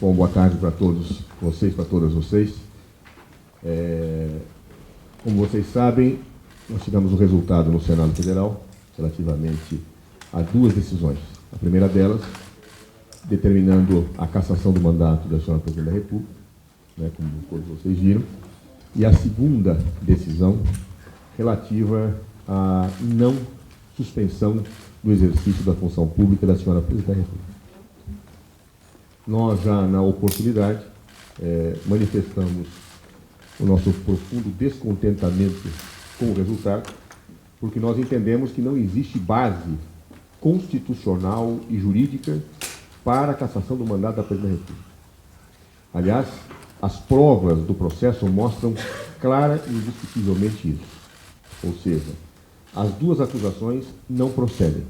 Bom, boa tarde para todos vocês, para todas vocês. Como vocês sabem, nós tivemos um resultado no Senado Federal relativamente a duas decisões. A primeira delas, determinando a cassação do mandato da senhora Presidente da República, né, como todos vocês viram, e a segunda decisão relativa à não suspensão do exercício da função pública da senhora Presidente da República. Nós já, na oportunidade, manifestamos o nosso profundo descontentamento com o resultado, porque nós entendemos que não existe base constitucional e jurídica para a cassação do mandato da Presidente da República. Aliás, as provas do processo mostram clara e indiscutivelmente isso. Ou seja, as duas acusações não procedem,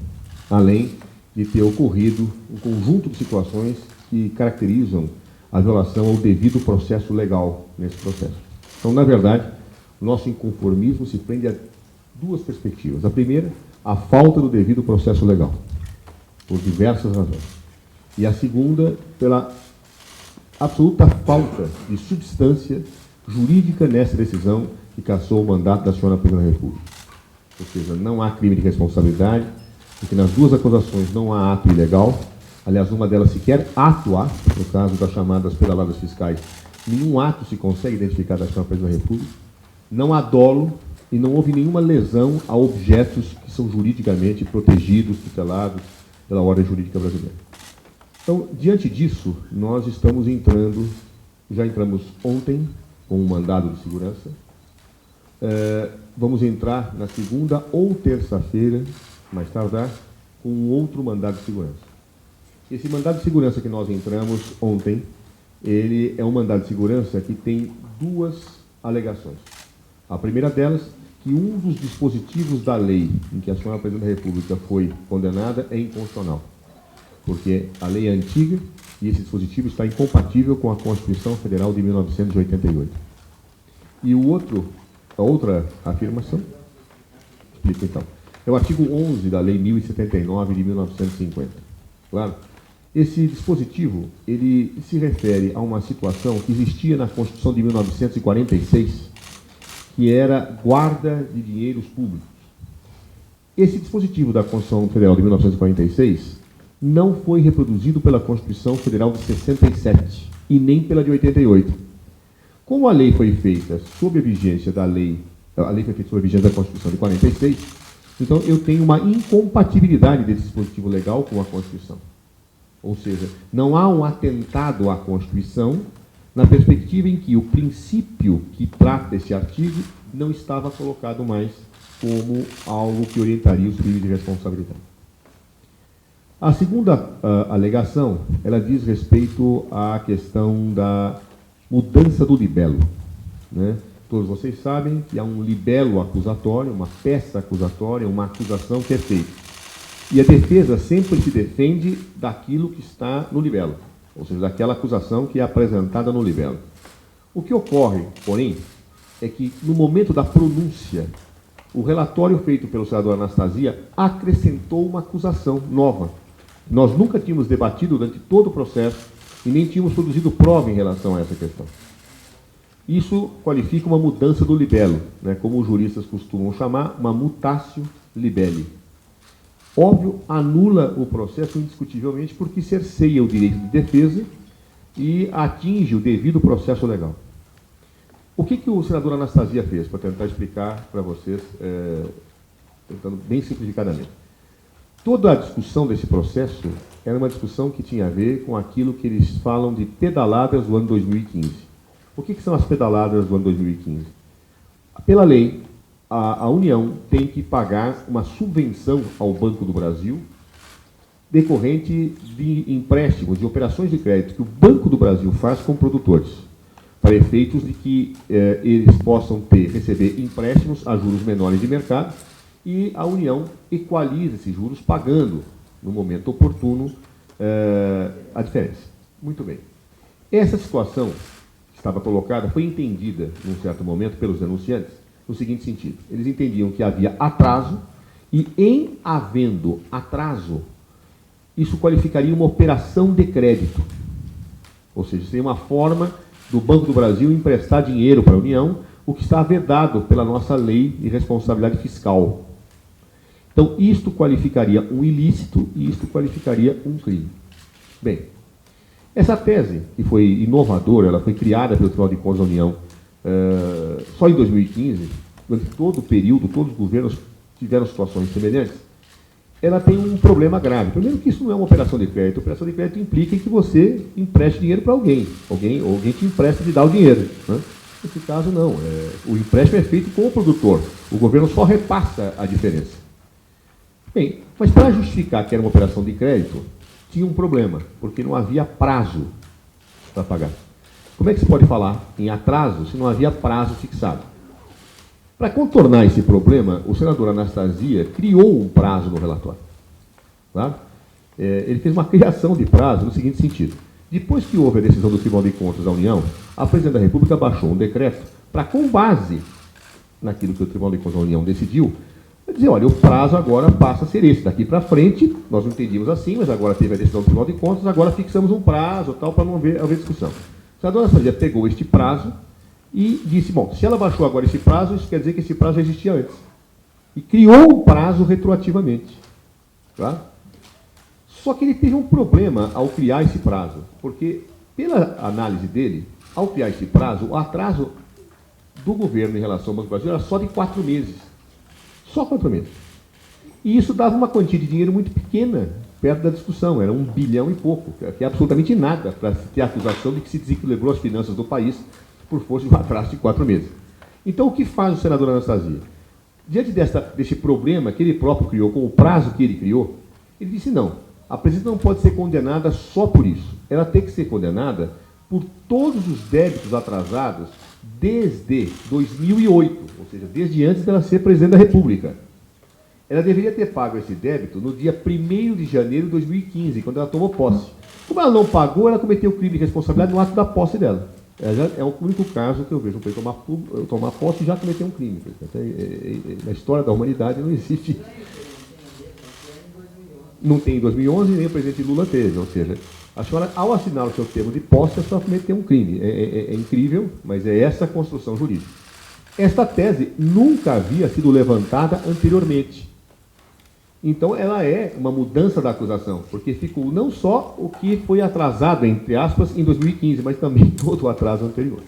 além de ter ocorrido um conjunto de situações que caracterizam a violação ao devido processo legal nesse processo. Então, na verdade, o nosso inconformismo se prende a duas perspectivas. A primeira, a falta do devido processo legal, por diversas razões. E a segunda, pela absoluta falta de substância jurídica nessa decisão que cassou o mandato da senhora Presidente da República. Ou seja, não há crime de responsabilidade, porque nas duas acusações não há ato ilegal. Aliás, uma delas sequer ato há, no caso das chamadas pedaladas fiscais, nenhum ato se consegue identificar da senhora Presidente da República. Não há dolo e não houve nenhuma lesão a objetos que são juridicamente protegidos, tutelados pela ordem jurídica brasileira. Então, diante disso, nós estamos já entramos ontem com um mandado de segurança, vamos entrar na segunda ou terça-feira, mais tardar, com um outro mandado de segurança. Esse mandado de segurança que nós entramos ontem, ele é um mandado de segurança que tem duas alegações. A primeira delas, que um dos dispositivos da lei em que a senhora Presidente da República foi condenada é inconstitucional, porque a lei é antiga e esse dispositivo está incompatível com a Constituição Federal de 1988. E a outra afirmação, explico então, é o artigo 11 da Lei 1079 de 1950. Claro? Esse dispositivo, ele se refere a uma situação que existia na Constituição de 1946, que era guarda de dinheiros públicos. Esse dispositivo da Constituição Federal de 1946 não foi reproduzido pela Constituição Federal de 67 e nem pela de 88. Como a lei foi feita sob a vigência da lei, a lei foi feita sob a vigência da Constituição de 46, então eu tenho uma incompatibilidade desse dispositivo legal com a Constituição. Ou seja, não há um atentado à Constituição na perspectiva em que o princípio que trata esse artigo não estava colocado mais como algo que orientaria os crimes de responsabilidade. A segunda alegação, ela diz respeito à questão da mudança do libelo, né? Todos vocês sabem que há um libelo acusatório, uma peça acusatória, uma acusação que é feita. E a defesa sempre se defende daquilo que está no libelo, ou seja, daquela acusação que é apresentada no libelo. O que ocorre, porém, é que no momento da pronúncia, o relatório feito pelo senador Anastasia acrescentou uma acusação nova. Nós nunca tínhamos debatido durante todo o processo e nem tínhamos produzido prova em relação a essa questão. Isso qualifica uma mudança do libelo, né, como os juristas costumam chamar, uma mutatio libelli. Óbvio, anula o processo indiscutivelmente porque cerceia o direito de defesa e atinge o devido processo legal. O que o senador Anastasia fez, para tentar explicar para vocês, tentando bem simplificadamente? Toda a discussão desse processo era uma discussão que tinha a ver com aquilo que eles falam de pedaladas do ano 2015. O que são as pedaladas do ano 2015? Pela lei, a União tem que pagar uma subvenção ao Banco do Brasil decorrente de empréstimos, de operações de crédito que o Banco do Brasil faz com produtores, para efeitos de que eles possam receber empréstimos a juros menores de mercado e a União equaliza esses juros pagando, no momento oportuno, a diferença. Muito bem. Essa situação que estava colocada foi entendida, num certo momento, pelos denunciantes, no seguinte sentido: eles entendiam que havia atraso e, em havendo atraso, isso qualificaria uma operação de crédito. Ou seja, seria uma forma do Banco do Brasil emprestar dinheiro para a União, o que está vedado pela nossa lei de responsabilidade fiscal. Então, isto qualificaria um ilícito e isto qualificaria um crime. Bem, essa tese, que foi inovadora, ela foi criada pelo Tribunal de Contas da União só em 2015, durante todo o período, todos os governos tiveram situações semelhantes, ela tem um problema grave. Primeiro que isso não é uma operação de crédito. A operação de crédito implica que você empreste dinheiro para alguém. Alguém te empresta e te dá o dinheiro. Né? Nesse caso, não. O empréstimo é feito com o produtor. O governo só repassa a diferença. Bem, mas para justificar que era uma operação de crédito, tinha um problema, porque não havia prazo para pagar. Como é que se pode falar em atraso se não havia prazo fixado? Para contornar esse problema, o senador Anastasia criou um prazo no relatório. Tá? Ele fez uma criação de prazo no seguinte sentido. Depois que houve a decisão do Tribunal de Contas da União, a Presidente da República baixou um decreto para, com base naquilo que o Tribunal de Contas da União decidiu, dizer, olha, o prazo agora passa a ser esse. Daqui para frente, nós não entendíamos assim, mas agora teve a decisão do Tribunal de Contas, agora fixamos um prazo tal para não haver discussão. O senador Anastasia pegou este prazo e disse, bom, se ela baixou agora esse prazo, isso quer dizer que esse prazo já existia antes. E criou o prazo retroativamente. Tá? Só que ele teve um problema ao criar esse prazo, porque, pela análise dele, ao criar esse prazo, o atraso do governo em relação ao Banco do Brasil era só de 4 meses. Só 4 meses. E isso dava uma quantia de dinheiro muito pequena, perto da discussão, era 1 bilhão e pouco, que é absolutamente nada para ter a acusação de que se desequilibrou as finanças do país por força de um atraso de 4 meses. Então, o que faz o senador Anastasia? Diante desse problema que ele próprio criou, com o prazo que ele criou, ele disse, não, a presidenta não pode ser condenada só por isso. Ela tem que ser condenada por todos os débitos atrasados desde 2008, ou seja, desde antes dela ser presidente da República. Ela deveria ter pago esse débito no dia 1º de janeiro de 2015, quando ela tomou posse. Como ela não pagou, ela cometeu o crime de responsabilidade no ato da posse dela. É o único caso que eu vejo para tomar posse e já cometer um crime. Na história da humanidade não existe. Não tem em 2011, nem o presidente Lula teve. Ou seja, a senhora, ao assinar o seu termo de posse, a senhora cometeu um crime. É incrível, mas é essa a construção jurídica. Esta tese nunca havia sido levantada anteriormente. Então, ela é uma mudança da acusação, porque ficou não só o que foi atrasado, entre aspas, em 2015, mas também todo o atraso anterior.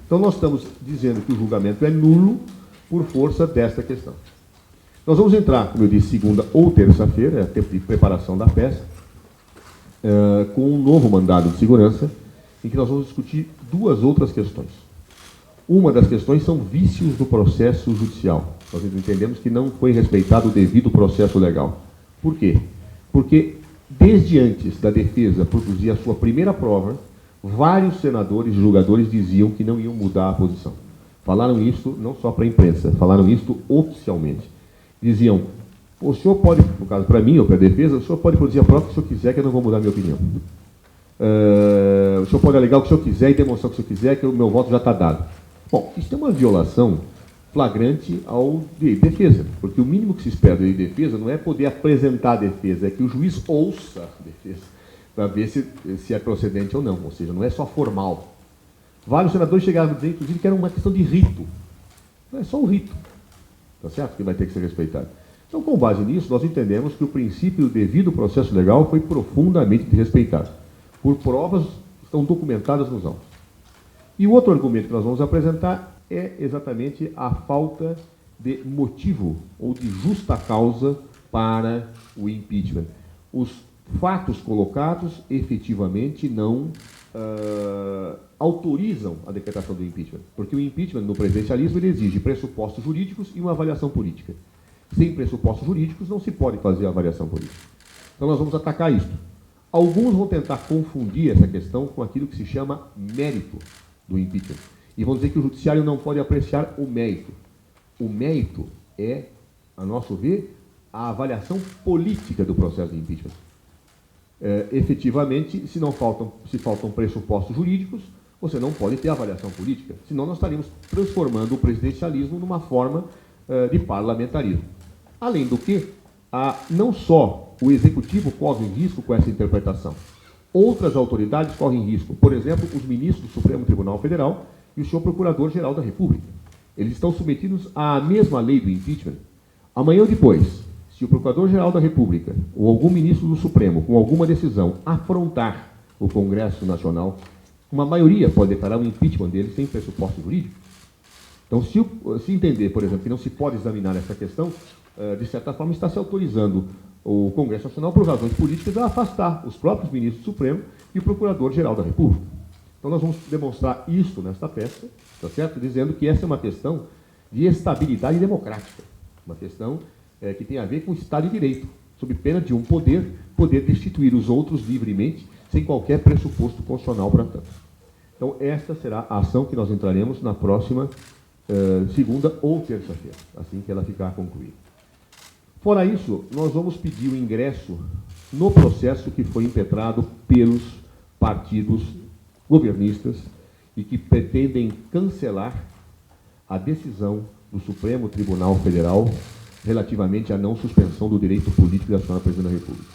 Então, nós estamos dizendo que o julgamento é nulo por força desta questão. Nós vamos entrar, como eu disse, segunda ou terça-feira, é tempo de preparação da peça, com um novo mandado de segurança, em que nós vamos discutir 2 outras questões. Uma das questões são vícios do processo judicial. Nós entendemos que não foi respeitado o devido processo legal. Por quê? Porque, desde antes da defesa produzir a sua primeira prova, vários senadores e julgadores diziam que não iam mudar a posição. Falaram isso não só para a imprensa, falaram isso oficialmente. Diziam, o senhor pode, no caso para mim ou para a defesa, o senhor pode produzir a prova que o senhor quiser, que eu não vou mudar a minha opinião. O senhor pode alegar o que o senhor quiser e demonstrar o que o senhor quiser, que o meu voto já está dado. Bom, isso é uma violação flagrante ao direito de defesa, porque o mínimo que se espera do direito de defesa não é poder apresentar a defesa, é que o juiz ouça a defesa, para ver se é procedente ou não, ou seja, não é só formal. Vários senadores chegaram a dizer, inclusive, que era uma questão de rito. Não é só um rito, tá certo? Que vai ter que ser respeitado. Então, com base nisso, nós entendemos que o princípio do devido processo legal foi profundamente desrespeitado, por provas que estão documentadas nos autos. E o outro argumento que nós vamos apresentar é exatamente a falta de motivo ou de justa causa para o impeachment. Os fatos colocados efetivamente não autorizam a decretação do impeachment, porque o impeachment no presidencialismo ele exige pressupostos jurídicos e uma avaliação política. Sem pressupostos jurídicos não se pode fazer a avaliação política. Então nós vamos atacar isto. Alguns vão tentar confundir essa questão com aquilo que se chama mérito do impeachment. E vão dizer que o judiciário não pode apreciar o mérito. O mérito é, a nosso ver, a avaliação política do processo de impeachment. Efetivamente, se faltam pressupostos jurídicos, você não pode ter avaliação política, senão nós estaríamos transformando o presidencialismo numa forma de parlamentarismo. Além do que, não só o executivo corre risco com essa interpretação, Outras autoridades correm risco. Por exemplo, os ministros do Supremo Tribunal Federal e o senhor Procurador-Geral da República. Eles estão submetidos à mesma lei do impeachment. Amanhã ou depois, se o Procurador-Geral da República ou algum ministro do Supremo, com alguma decisão, afrontar o Congresso Nacional, uma maioria pode declarar o impeachment dele sem pressuposto jurídico. Então, se entender, por exemplo, que não se pode examinar essa questão, de certa forma está se autorizando o Congresso Nacional, por razões políticas, a afastar os próprios ministros do Supremo e o Procurador-Geral da República. Então, nós vamos demonstrar isso nesta peça, tá certo? Dizendo que essa é uma questão de estabilidade democrática, uma questão que tem a ver com o Estado de Direito, sob pena de um poder destituir os outros livremente, sem qualquer pressuposto constitucional para tanto. Então, esta será a ação que nós entraremos na próxima segunda ou terça-feira, assim que ela ficar concluída. Fora isso, nós vamos pedir o ingresso no processo que foi impetrado pelos partidos governistas e que pretendem cancelar a decisão do Supremo Tribunal Federal relativamente à não suspensão do direito político da senhora Presidente da República.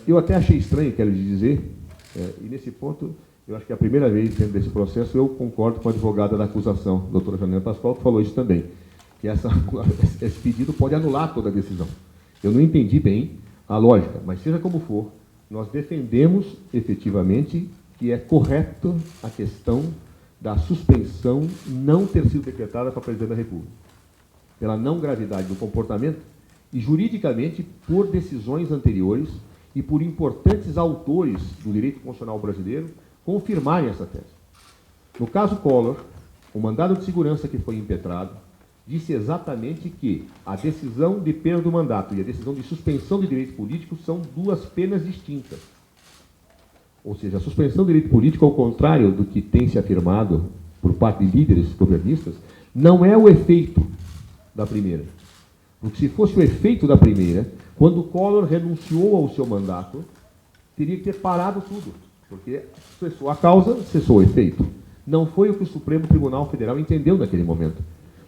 Eu até achei estranho, quero lhe dizer, e nesse ponto, eu acho que é a primeira vez dentro desse processo, eu concordo com a advogada da acusação, a doutora Janela Pascoal, que falou isso também, que esse pedido pode anular toda a decisão. Eu não entendi bem a lógica, mas seja como for, nós defendemos efetivamente que é correto a questão da suspensão não ter sido decretada para a Presidente da República, pela não gravidade do comportamento e juridicamente por decisões anteriores e por importantes autores do direito constitucional brasileiro confirmarem essa tese. No caso Collor, o mandado de segurança que foi impetrado disse exatamente que a decisão de perda do mandato e a decisão de suspensão de direito político são duas penas distintas. Ou seja, a suspensão do direito político, ao contrário do que tem se afirmado por parte de líderes governistas, não é o efeito da primeira. Porque se fosse o efeito da primeira, quando Collor renunciou ao seu mandato, teria que ter parado tudo, porque cessou a causa, cessou o efeito. Não foi o que o Supremo Tribunal Federal entendeu naquele momento.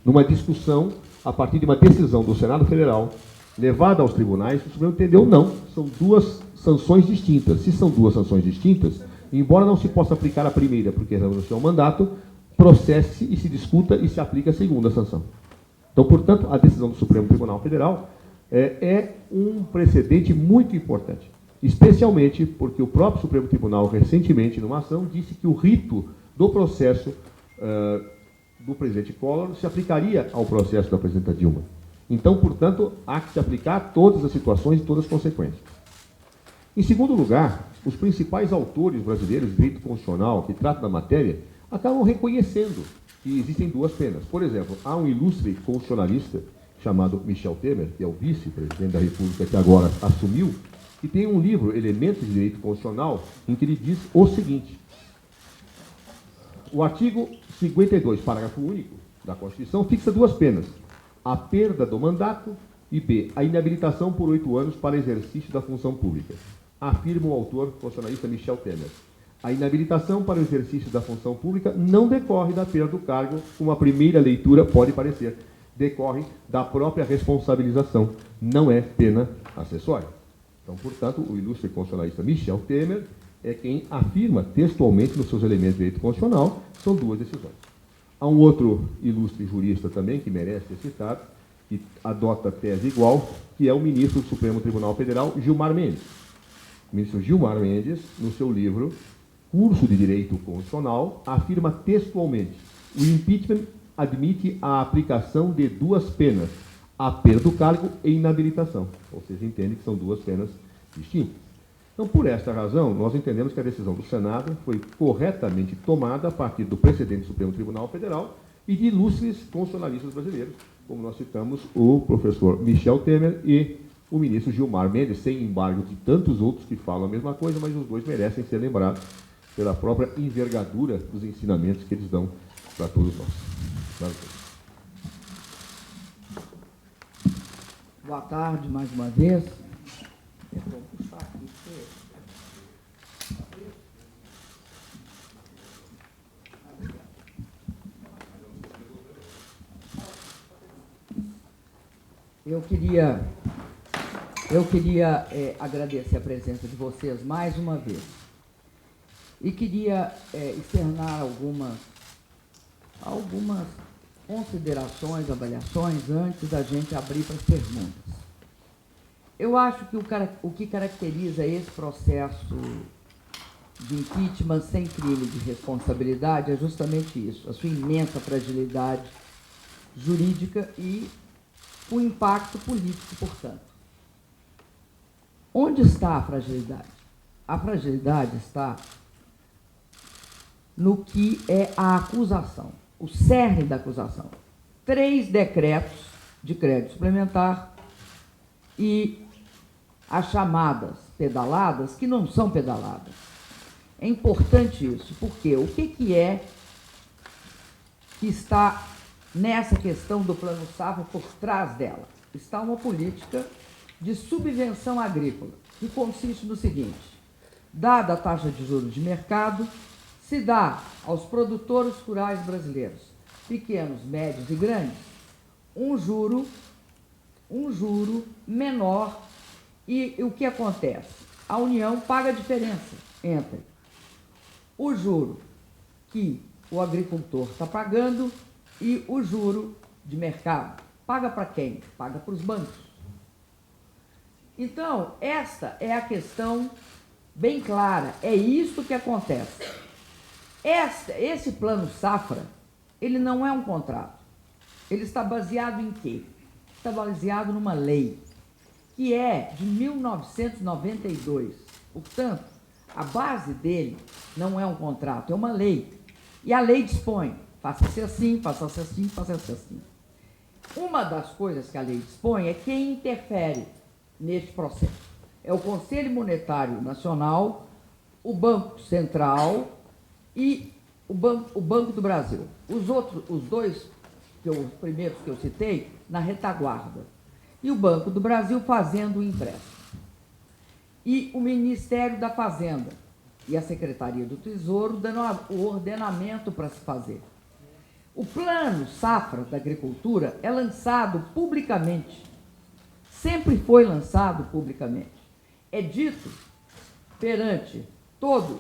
Numa discussão, a partir de uma decisão do Senado Federal, levada aos tribunais, o Supremo entendeu não, são duas sanções distintas. Se são duas sanções distintas, embora não se possa aplicar a primeira, porque renunciou ao mandato, processe e se discuta e se aplica a segunda sanção. Então, portanto, a decisão do Supremo Tribunal Federal é um precedente muito importante, especialmente porque o próprio Supremo Tribunal, recentemente, numa ação, disse que o rito do processo do presidente Collor se aplicaria ao processo da presidenta Dilma. Então, portanto, há que se aplicar a todas as situações e todas as consequências. Em segundo lugar, os principais autores brasileiros de direito constitucional que tratam da matéria acabam reconhecendo que existem duas penas. Por exemplo, há um ilustre constitucionalista chamado Michel Temer, que é o vice-presidente da República, que agora assumiu, e tem um livro, Elementos de Direito Constitucional, em que ele diz o seguinte: o artigo 52, parágrafo único da Constituição, fixa duas penas: a perda do mandato e B, a inabilitação por 8 anos para exercício da função pública. Afirma o autor constitucionalista Michel Temer. A inabilitação para o exercício da função pública não decorre da perda do cargo, como a primeira leitura pode parecer. Decorre da própria responsabilização, não é pena acessória. Então, portanto, o ilustre constitucionalista Michel Temer é quem afirma textualmente nos seus elementos de direito constitucional, são duas decisões. Há um outro ilustre jurista também, que merece ser citado, que adota tese igual, que é o ministro do Supremo Tribunal Federal, Gilmar Mendes. O ministro Gilmar Mendes, no seu livro Curso de Direito Constitucional, afirma textualmente: o impeachment admite a aplicação de duas penas, a perda do cargo e inabilitação. Ou seja, entende que são duas penas distintas. Então, por esta razão, nós entendemos que a decisão do Senado foi corretamente tomada a partir do precedente do Supremo Tribunal Federal e de ilustres constitucionalistas brasileiros, como nós citamos o professor Michel Temer e o ministro Gilmar Mendes, sem embargo de tantos outros que falam a mesma coisa, mas os dois merecem ser lembrados pela própria envergadura dos ensinamentos que eles dão para todos nós. Boa tarde, mais uma vez. Eu vou puxar aqui. Eu queria Eu queria agradecer a presença de vocês mais uma vez. E queria externar algumas considerações, avaliações, antes da gente abrir para as perguntas. Eu acho que o que caracteriza esse processo de impeachment sem crime de responsabilidade é justamente isso, a sua imensa fragilidade jurídica e o impacto político, portanto. Onde está a fragilidade? A fragilidade está no que é a acusação, o cerne da acusação. 3 decretos de crédito suplementar e as chamadas pedaladas, que não são pedaladas. É importante isso, porque o que é que está nessa questão do Plano Safra por trás dela? Está uma política de subvenção agrícola, que consiste no seguinte: dada a taxa de juros de mercado, se dá aos produtores rurais brasileiros, pequenos, médios e grandes, um juro menor. E o que acontece? A União paga a diferença entre o juro que o agricultor está pagando e o juro de mercado. Paga para quem? Paga para os bancos. Então, esta é a questão bem clara. É isso que acontece. Esse Plano Safra, ele não é um contrato. Ele está baseado em quê? Está baseado numa lei, que é de 1992. Portanto, a base dele não é um contrato, é uma lei. E a lei dispõe, faça-se assim, faça-se assim, faça-se assim. Uma das coisas que a lei dispõe é quem interfere neste processo. É o Conselho Monetário Nacional, o Banco Central e o Banco do Brasil. Os dois, os primeiros que eu citei, na retaguarda. E o Banco do Brasil fazendo o empréstimo. E o Ministério da Fazenda e a Secretaria do Tesouro dando o ordenamento para se fazer. O Plano Safra da Agricultura é lançado publicamente, sempre foi lançado publicamente. É dito perante todos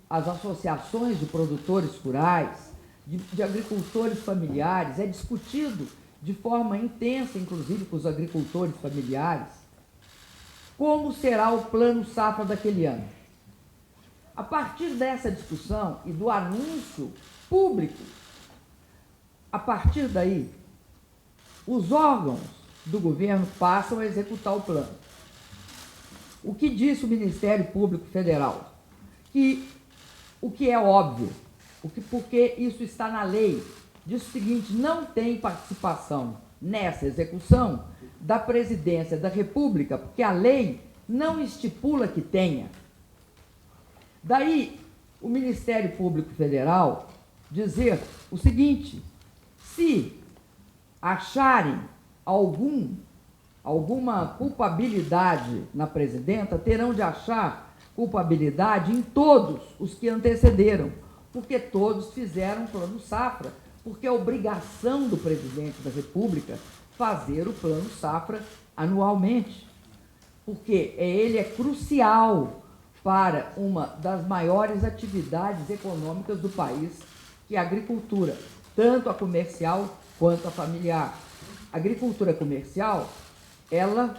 as associações de produtores rurais, de agricultores familiares, é discutido de forma intensa, inclusive com os agricultores familiares, como será o Plano Safra daquele ano. A partir dessa discussão e do anúncio público, a partir daí, os órgãos do governo passam a executar o plano. O que disse o Ministério Público Federal? O que é óbvio, porque isso está na lei, diz o seguinte: não tem participação nessa execução da Presidência da República, porque a lei não estipula que tenha. Daí, o Ministério Público Federal dizer o seguinte: se acharem alguma culpabilidade na presidenta, terão de achar culpabilidade em todos os que antecederam, porque todos fizeram o Plano Safra, porque é obrigação do presidente da República fazer o Plano Safra anualmente, porque ele é crucial para uma das maiores atividades econômicas do país, que é a agricultura, tanto a comercial quanto a familiar. A agricultura comercial, ela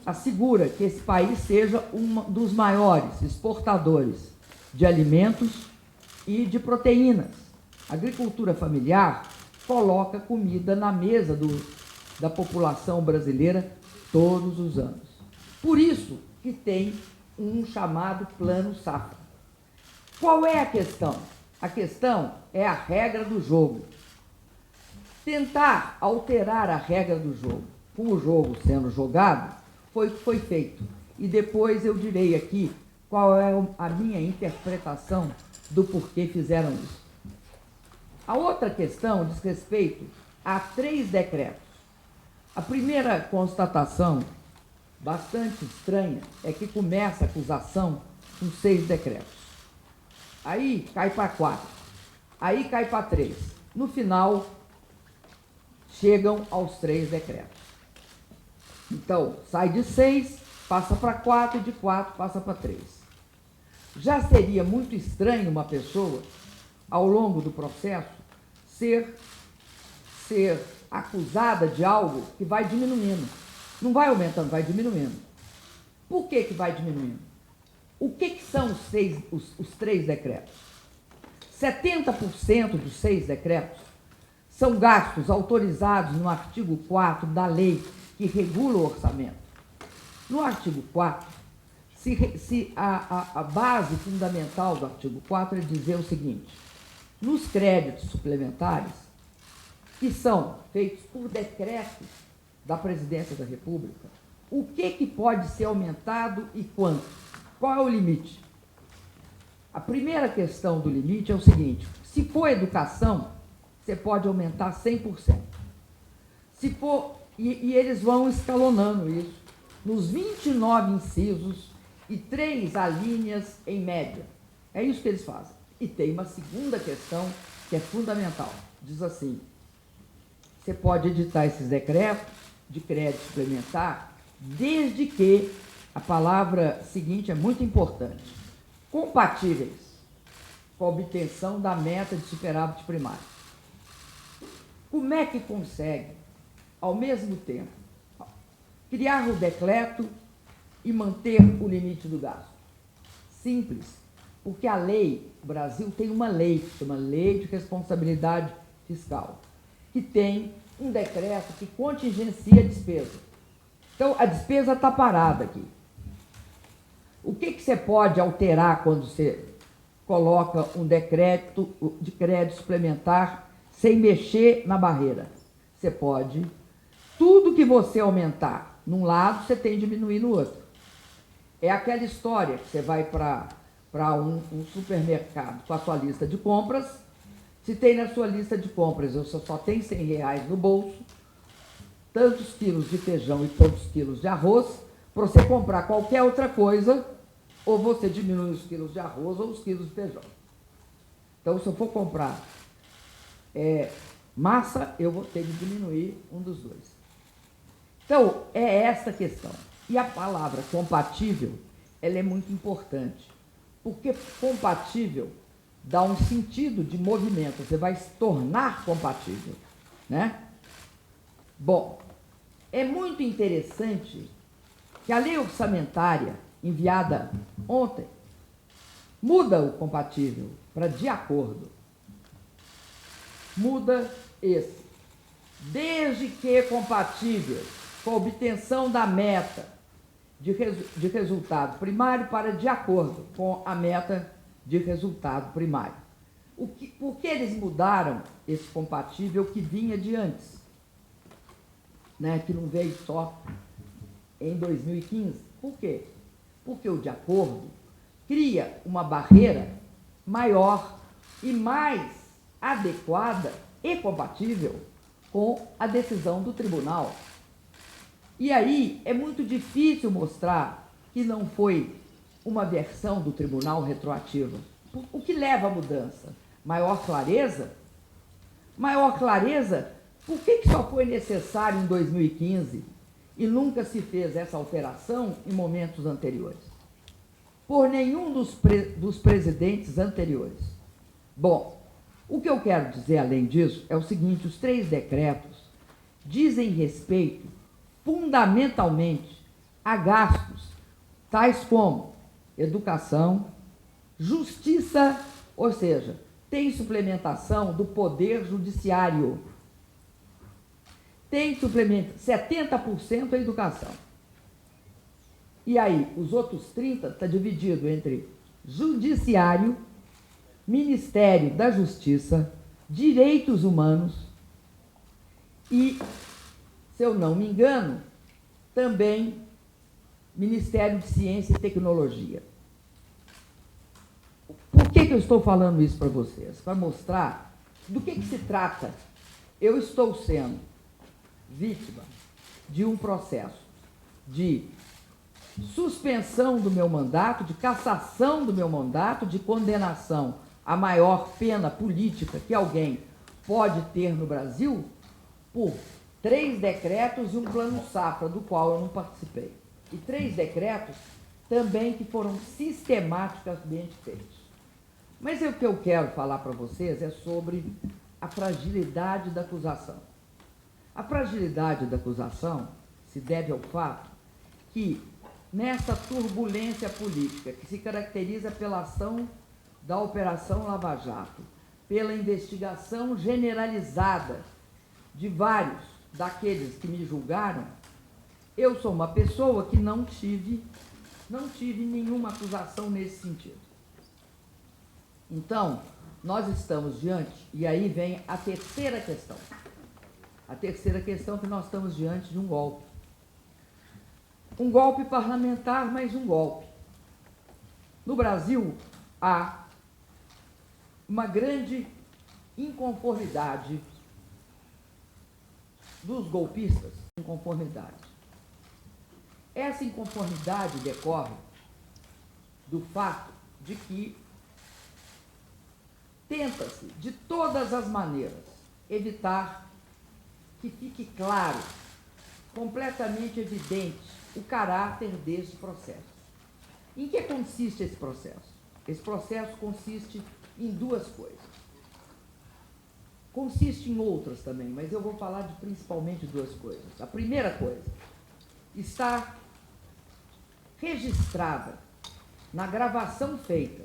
assegura que esse país seja um dos maiores exportadores de alimentos e de proteínas. A agricultura familiar coloca comida na mesa da população brasileira todos os anos. Por isso que tem um chamado Plano Safra. Qual é a questão? A questão é a regra do jogo. Tentar alterar a regra do jogo, com o jogo sendo jogado, foi o que foi feito. E depois eu direi aqui qual é a minha interpretação do porquê fizeram isso. A outra questão diz respeito a 3 decretos. A primeira constatação, bastante estranha, é que começa a acusação com 6 decretos. Aí cai para 4. Aí cai para 3. No final, chegam aos 3 decretos. Então, sai de 6, passa para 4, e de 4 passa para 3. Já seria muito estranho uma pessoa, ao longo do processo, ser acusada de algo que vai diminuindo. Não vai aumentando, vai diminuindo. Por que vai diminuindo? O que são os 3 decretos? 70% dos 6 decretos são gastos autorizados no artigo 4 da lei que regula o orçamento. No artigo 4, a base fundamental do artigo 4 é dizer o seguinte: nos créditos suplementares, que são feitos por decretos da Presidência da República, o que pode ser aumentado e quanto? Qual é o limite? A primeira questão do limite é o seguinte: se for educação, você pode aumentar 100%. Se for, e eles vão escalonando isso, nos 29 incisos e 3 alíneas em média. É isso que eles fazem. E tem uma segunda questão que é fundamental. Diz assim: você pode editar esses decretos de crédito suplementar, desde que, a palavra seguinte é muito importante, compatíveis com a obtenção da meta de superávit primário. Como é que consegue, ao mesmo tempo, criar o decreto e manter o limite do gasto? Simples, porque a lei, o Brasil tem uma lei, que chama Lei de Responsabilidade Fiscal, que tem um decreto que contingencia a despesa. Então, a despesa está parada aqui. O que você pode alterar quando você coloca um decreto de crédito suplementar sem mexer na barreira? Você pode, tudo que você aumentar num lado, você tem que diminuir no outro. É aquela história que você vai para um supermercado com a sua lista de compras. Se tem na sua lista de compras, você só tem R$100 no bolso, tantos quilos de feijão e tantos quilos de arroz, para você comprar qualquer outra coisa, ou você diminui os quilos de arroz ou os quilos de feijão. Então, se eu for comprar massa, eu vou ter que diminuir um dos dois. Então, é essa questão. E a palavra compatível, ela é muito importante, porque compatível dá um sentido de movimento, você vai se tornar compatível, né? Bom, é muito interessante que a lei orçamentária enviada ontem muda o compatível para de acordo. Muda esse. Desde que compatível com a obtenção da meta de resultado primário para de acordo com a meta de resultado primário. Por que eles mudaram esse compatível que vinha de antes? Né, que não veio só em 2015. Por quê? Porque o de acordo cria uma barreira maior e mais adequada e compatível com a decisão do tribunal. E aí é muito difícil mostrar que não foi uma versão do tribunal retroativa. O que leva à mudança? Maior clareza? Maior clareza, por que só foi necessário em 2015 e nunca se fez essa alteração em momentos anteriores? Por nenhum dos presidentes anteriores. Bom, o que eu quero dizer além disso é o seguinte: os 3 decretos dizem respeito fundamentalmente a gastos tais como educação, justiça, ou seja, tem suplementação do poder judiciário. Tem suplemento, 70% é educação. E aí, os outros 30% está dividido entre judiciário, Ministério da Justiça, Direitos Humanos e, se eu não me engano, também Ministério de Ciência e Tecnologia. Por que eu estou falando isso para vocês? Para mostrar do que se trata. Eu estou sendo vítima de um processo de suspensão do meu mandato, de cassação do meu mandato, de condenação à maior pena política que alguém pode ter no Brasil por 3 decretos e um plano safra, do qual eu não participei. E 3 decretos também que foram sistematicamente feitos. Mas o que eu quero falar para vocês é sobre a fragilidade da acusação. A fragilidade da acusação se deve ao fato que, nessa turbulência política que se caracteriza pela ação da Operação Lava Jato, pela investigação generalizada de vários daqueles que me julgaram, eu sou uma pessoa que não tive nenhuma acusação nesse sentido. Então, nós estamos diante, e aí vem a terceira questão. A terceira questão é que nós estamos diante de um golpe. Um golpe parlamentar, mas um golpe. No Brasil, há uma grande inconformidade dos golpistas. Inconformidade. Essa inconformidade decorre do fato de que tenta-se, de todas as maneiras, evitar que fique claro, completamente evidente, o caráter deste processo. Em que consiste esse processo? Esse processo consiste em 2 coisas. Consiste em outras também, mas eu vou falar de principalmente 2 coisas. A primeira coisa está registrada na gravação feita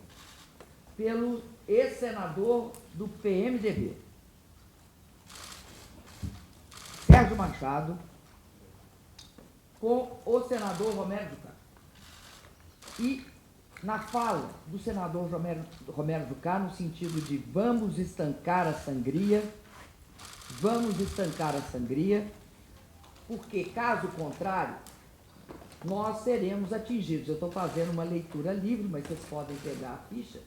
pelo ex-senador do PMDB, Sérgio Machado, com o senador Romero Jucá. E na fala do senador Romero Jucá, no sentido de vamos estancar a sangria, porque, caso contrário, nós seremos atingidos. Eu estou fazendo uma leitura livre, mas vocês podem pegar a fita,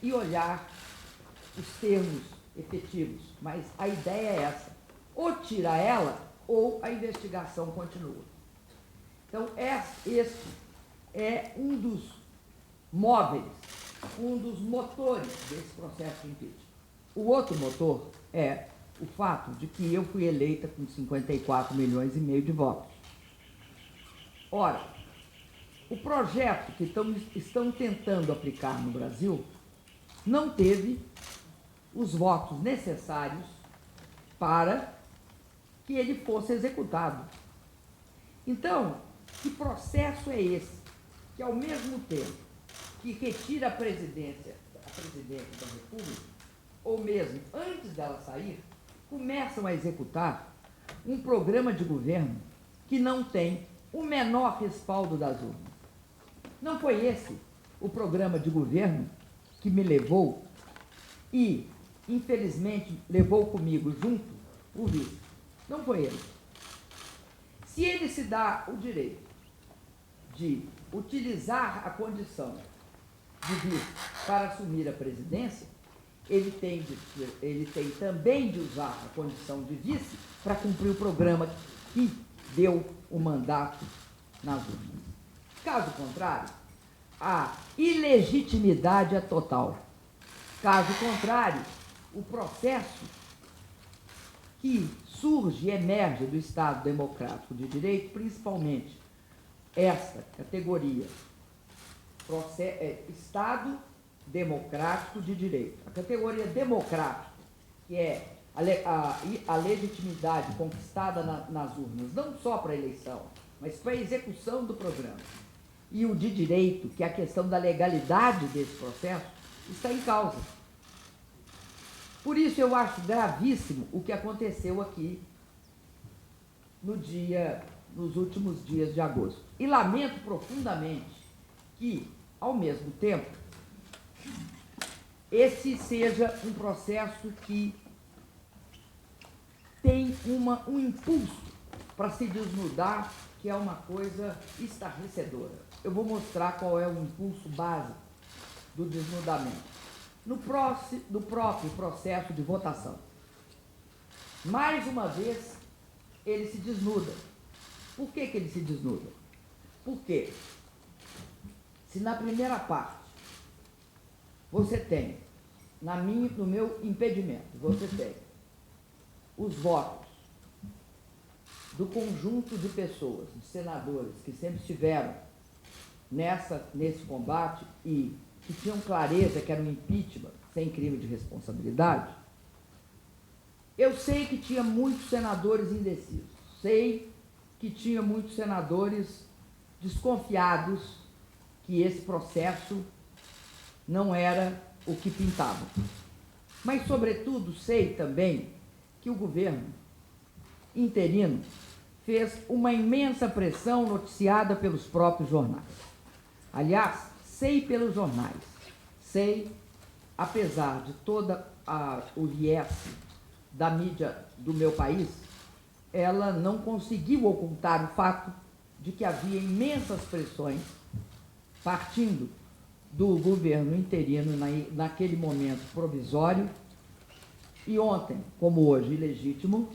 e olhar os termos efetivos. Mas a ideia é essa: ou tira ela, ou a investigação continua. Então, este é um dos móveis, um dos motores desse processo de impeachment. O outro motor é o fato de que eu fui eleita com 54 milhões e meio de votos. Ora, o projeto que estão tentando aplicar no Brasil não teve os votos necessários para que ele fosse executado. Então, que processo é esse que, ao mesmo tempo que retira a presidência da República, ou mesmo antes dela sair, começam a executar um programa de governo que não tem o menor respaldo das urnas? Não foi esse o programa de governo que me levou e, infelizmente, levou comigo junto o vice? Não foi ele. Se ele se dá o direito de utilizar a condição de vice para assumir a presidência, ele tem também de usar a condição de vice para cumprir o programa que deu o mandato nas urnas. Caso contrário, a ilegitimidade é total. Caso contrário, o processo que surge e emerge do Estado Democrático de Direito, principalmente esta categoria, Estado Democrático de Direito. A categoria democrática, que é a legitimidade conquistada nas urnas, não só para a eleição, mas para a execução do programa. E o de direito, que é a questão da legalidade desse processo, está em causa. Por isso eu acho gravíssimo o que aconteceu aqui nos últimos dias de agosto. E lamento profundamente que, ao mesmo tempo, esse seja um processo que tem um impulso para se desnudar, que é uma coisa estarrecedora. Eu vou mostrar qual é o impulso básico do desnudamento. No próprio processo de votação. Mais uma vez, ele se desnuda. Por que ele se desnuda? Porque, se na primeira parte você tem, no meu impedimento, você tem os votos do conjunto de pessoas, de senadores, que sempre estiveram nesse combate e que tinham clareza que era um impeachment sem crime de responsabilidade, eu sei que tinha muitos senadores indecisos, sei que tinha muitos senadores desconfiados que esse processo não era o que pintava. Mas, sobretudo, sei também que o governo interino fez uma imensa pressão noticiada pelos próprios jornais. Aliás, sei pelos jornais, sei, apesar de toda o viés da mídia do meu país, ela não conseguiu ocultar o fato de que havia imensas pressões partindo do governo interino naquele momento provisório e ontem, como hoje, ilegítimo,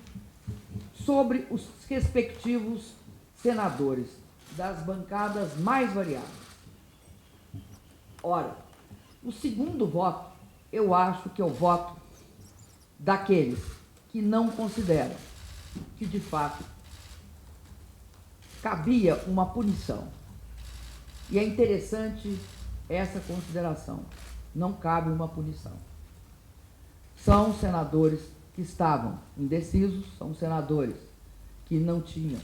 sobre os respectivos senadores das bancadas mais variadas. Ora, o segundo voto, eu acho que é o voto daqueles que não consideram que, de fato, cabia uma punição. E é interessante essa consideração. Não cabe uma punição. São senadores que estavam indecisos, são senadores que não tinham,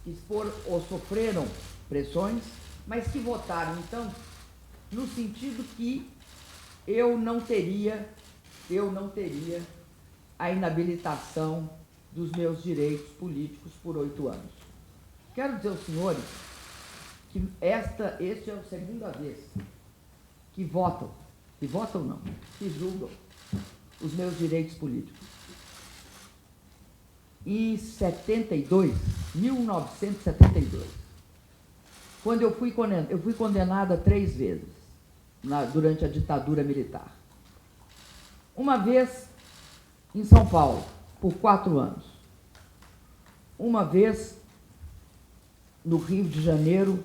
que foram ou sofreram pressões, mas que votaram, então, no sentido que eu não teria a inabilitação dos meus direitos políticos por 8 anos. Quero dizer aos senhores que este é a segunda vez que votam não, que julgam os meus direitos políticos. Em 1972, quando eu fui condenada 3 vezes durante a ditadura militar. Uma vez em São Paulo, por 4 anos. Uma vez no Rio de Janeiro,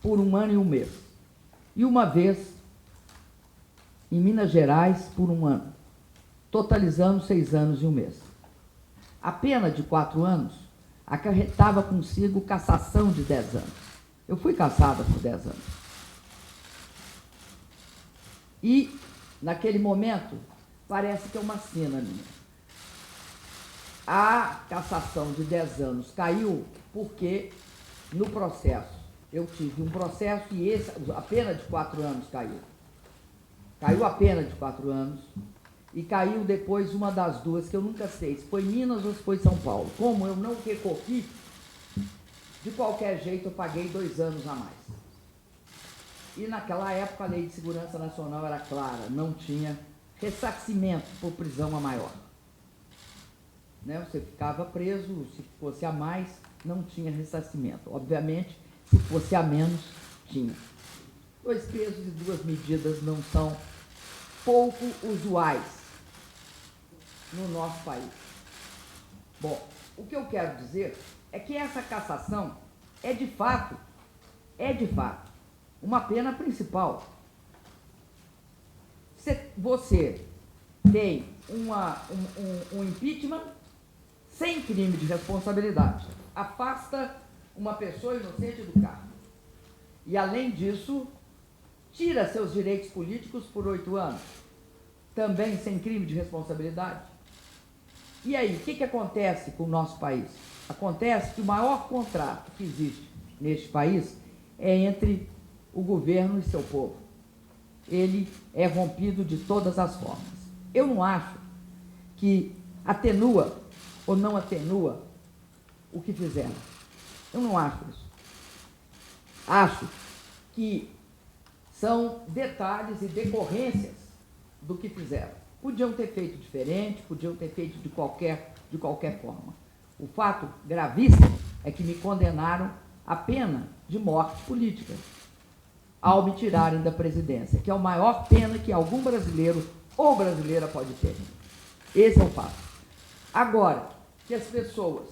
por 1 ano e 1 mês. E uma vez em Minas Gerais, por 1 ano. Totalizando 6 anos e 1 mês. A pena de 4 anos acarretava consigo cassação de 10 anos. Eu fui cassada por 10 anos. E, naquele momento, parece que é uma cena minha. A cassação de 10 anos caiu porque, no processo, eu tive um processo e a pena de 4 anos caiu. Caiu a pena de 4 anos e caiu depois uma das duas, que eu nunca sei se foi Minas ou se foi São Paulo. Como eu não recorri, de qualquer jeito eu paguei 2 anos a mais. E naquela época a Lei de Segurança Nacional era clara, não tinha ressarcimento por prisão a maior. Né? Você ficava preso, se fosse a mais, não tinha ressarcimento. Obviamente, se fosse a menos, tinha. 2 pesos e 2 medidas não são pouco usuais no nosso país. Bom, o que eu quero dizer é que essa cassação é de fato, uma pena principal. Você tem um impeachment sem crime de responsabilidade. Afasta uma pessoa inocente do cargo. E, além disso, tira seus direitos políticos por 8 anos, também sem crime de responsabilidade. E aí, o que acontece com o nosso país? Acontece que o maior contrato que existe neste país é entre o governo e seu povo. Ele é rompido de todas as formas. Eu não acho que atenua ou não atenua o que fizeram. Eu não acho isso. Acho que são detalhes e decorrências do que fizeram. Podiam ter feito diferente, podiam ter feito de qualquer forma. O fato gravíssimo é que me condenaram à pena de morte política ao me tirarem da presidência, que é a maior pena que algum brasileiro ou brasileira pode ter. Esse é o fato. Agora, que as pessoas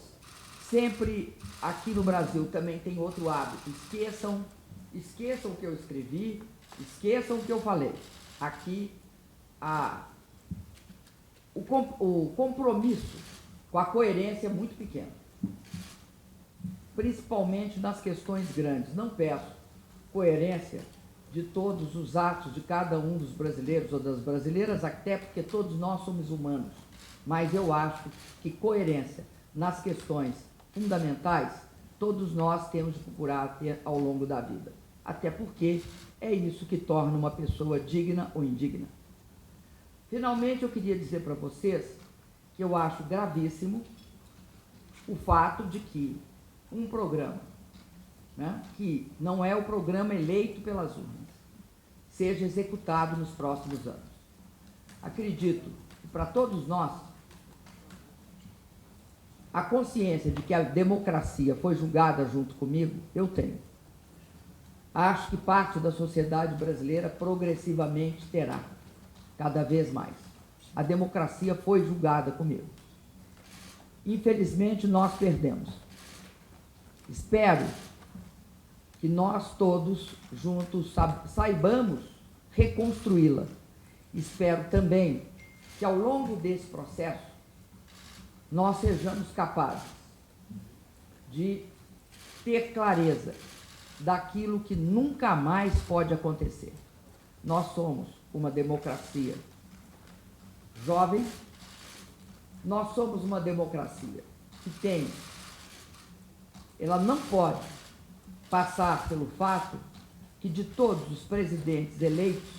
sempre aqui no Brasil também têm outro hábito, esqueçam o que eu escrevi, esqueçam o que eu falei. Aqui, o compromisso com a coerência muito pequena, principalmente nas questões grandes. Não peço coerência de todos os atos de cada um dos brasileiros ou das brasileiras, até porque todos nós somos humanos, mas eu acho que coerência nas questões fundamentais todos nós temos de procurar ter ao longo da vida, até porque é isso que torna uma pessoa digna ou indigna. Finalmente, eu queria dizer para vocês que eu acho gravíssimo o fato de que um programa, né, que não é o programa eleito pelas urnas, seja executado nos próximos anos. Acredito que para todos nós, a consciência de que a democracia foi julgada junto comigo, eu tenho. Acho que parte da sociedade brasileira progressivamente terá, cada vez mais. A democracia foi julgada comigo. Infelizmente, nós perdemos. Espero que nós todos juntos saibamos reconstruí-la. Espero também que ao longo desse processo nós sejamos capazes de ter clareza daquilo que nunca mais pode acontecer. Nós somos uma democracia jovem, nós somos uma democracia que ela não pode passar pelo fato que de todos os presidentes eleitos,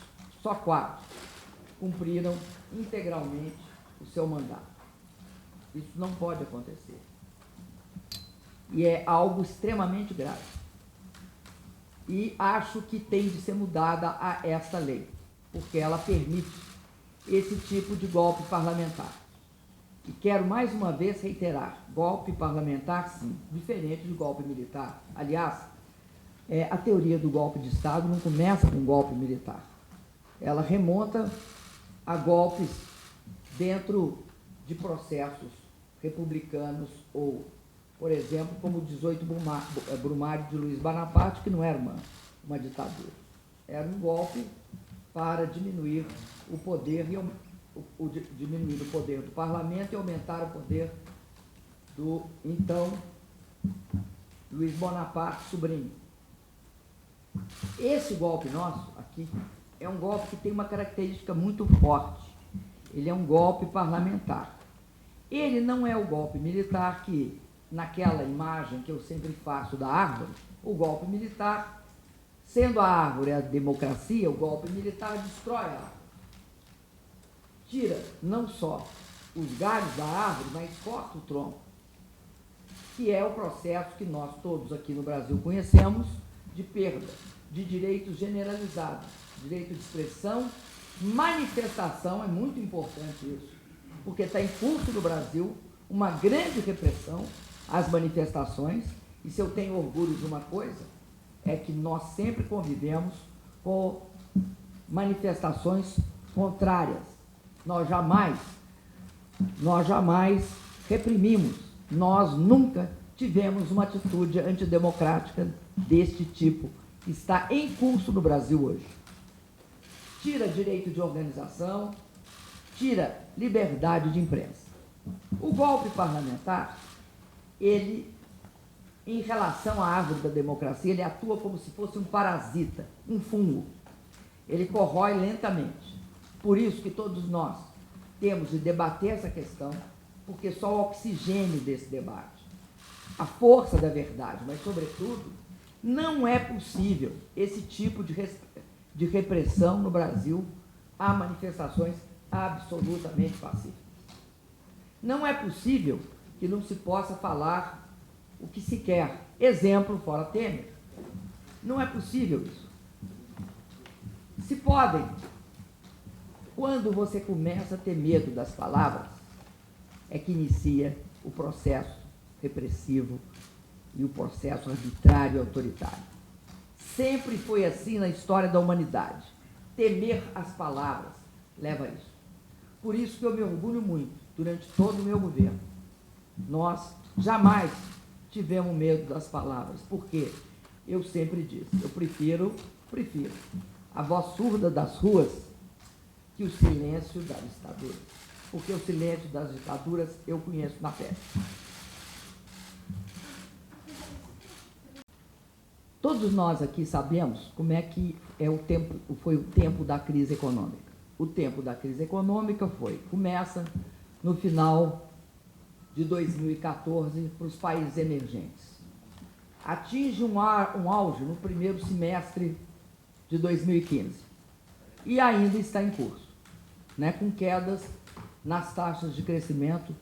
só 4 cumpriram integralmente o seu mandato. Isso não pode acontecer. E é algo extremamente grave. E acho que tem de ser mudada esta lei, porque ela permite esse tipo de golpe parlamentar. E quero mais uma vez reiterar, golpe parlamentar, sim, diferente de golpe militar. Aliás, a teoria do golpe de Estado não começa com golpe militar. Ela remonta a golpes dentro de processos republicanos ou, por exemplo, como o 18 Brumário de Luiz Bonaparte, que não era uma ditadura. Era um golpe para diminuir o poder diminuir o poder do parlamento e aumentar o poder do então Luiz Bonaparte sobrinho. Esse golpe nosso aqui é um golpe que tem uma característica muito forte. Ele é um golpe parlamentar. Ele não é o golpe militar que, naquela imagem que eu sempre faço da árvore, o golpe militar, sendo a árvore a democracia, o golpe militar destrói a árvore. Tira não só os galhos da árvore, mas corta o tronco, que é o processo que nós todos aqui no Brasil conhecemos de perda de direitos generalizados, direito de expressão, manifestação, é muito importante isso, porque está em curso no Brasil uma grande repressão às manifestações, e se eu tenho orgulho de uma coisa, é que nós sempre convivemos com manifestações contrárias. Nós jamais reprimimos, nós nunca tivemos uma atitude antidemocrática deste tipo, que está em curso no Brasil hoje. Tira direito de organização, tira liberdade de imprensa. O golpe parlamentar, ele, em relação à árvore da democracia, ele atua como se fosse um parasita, um fungo. Ele corrói lentamente. Por isso que todos nós temos de debater essa questão, porque só o oxigênio desse debate, a força da verdade, mas, sobretudo, não é possível esse tipo de repressão no Brasil a manifestações absolutamente pacíficas. Não é possível que não se possa falar o que se quer. Exemplo, fora Temer. Não é possível isso. Se podem. Quando você começa a ter medo das palavras, é que inicia o processo repressivo e o processo arbitrário e autoritário. Sempre foi assim na história da humanidade. Temer as palavras leva a isso. Por isso que eu me orgulho muito, durante todo o meu governo. Nós jamais tivemos medo das palavras, porque eu sempre disse, eu prefiro a voz surda das ruas que o silêncio da ditadura. porque o silêncio das ditaduras eu conheço na pele. Todos nós aqui sabemos como é que foi o tempo da crise econômica. O tempo da crise econômica começa no final de 2014 para os países emergentes. Atinge um auge no primeiro semestre de 2015 e ainda está em curso, né, com quedas nas taxas de crescimento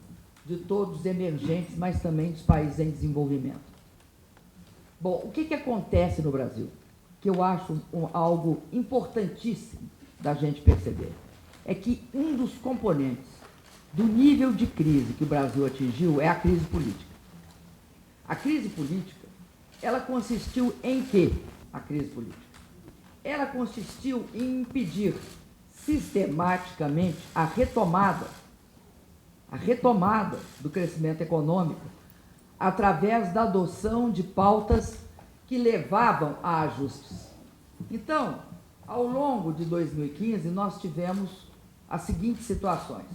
de todos os emergentes, mas também dos países em desenvolvimento. Bom, o que acontece no Brasil? Que eu acho algo importantíssimo da gente perceber. É que um dos componentes do nível de crise que o Brasil atingiu é a crise política. A crise política, ela consistiu em quê? A crise política. Ela consistiu em impedir sistematicamente a retomada do crescimento econômico através da adoção de pautas que levavam a ajustes. Então, ao longo de 2015, nós tivemos as seguintes situações.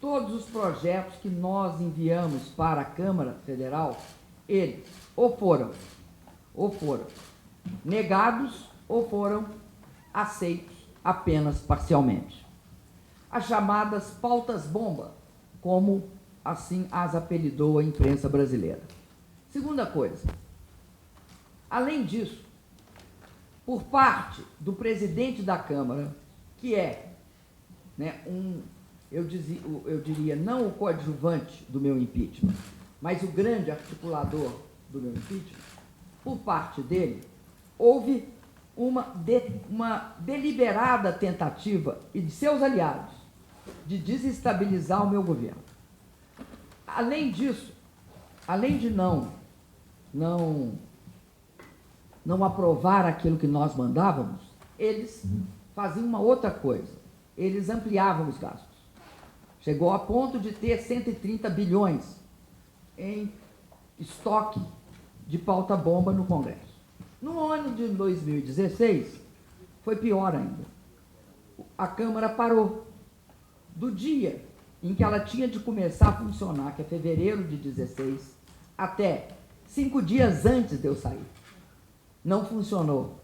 Todos os projetos que nós enviamos para a Câmara Federal, eles ou foram negados ou foram aceitos apenas parcialmente. As chamadas pautas-bomba, como assim as apelidou a imprensa brasileira. Segunda coisa, além disso, por parte do presidente da Câmara, que é, né, eu diria, não o coadjuvante do meu impeachment, mas o grande articulador do meu impeachment, por parte dele, houve uma deliberada tentativa, e de seus aliados, de desestabilizar o meu governo. Além disso, além de não aprovar aquilo que nós mandávamos, eles faziam uma outra coisa. Eles ampliavam os gastos. Chegou a ponto de ter 130 bilhões em estoque de pauta-bomba no Congresso. No ano de 2016, foi pior ainda. A Câmara parou. Do dia em que ela tinha de começar a funcionar, que é fevereiro de 16, até 5 dias antes de eu sair, não funcionou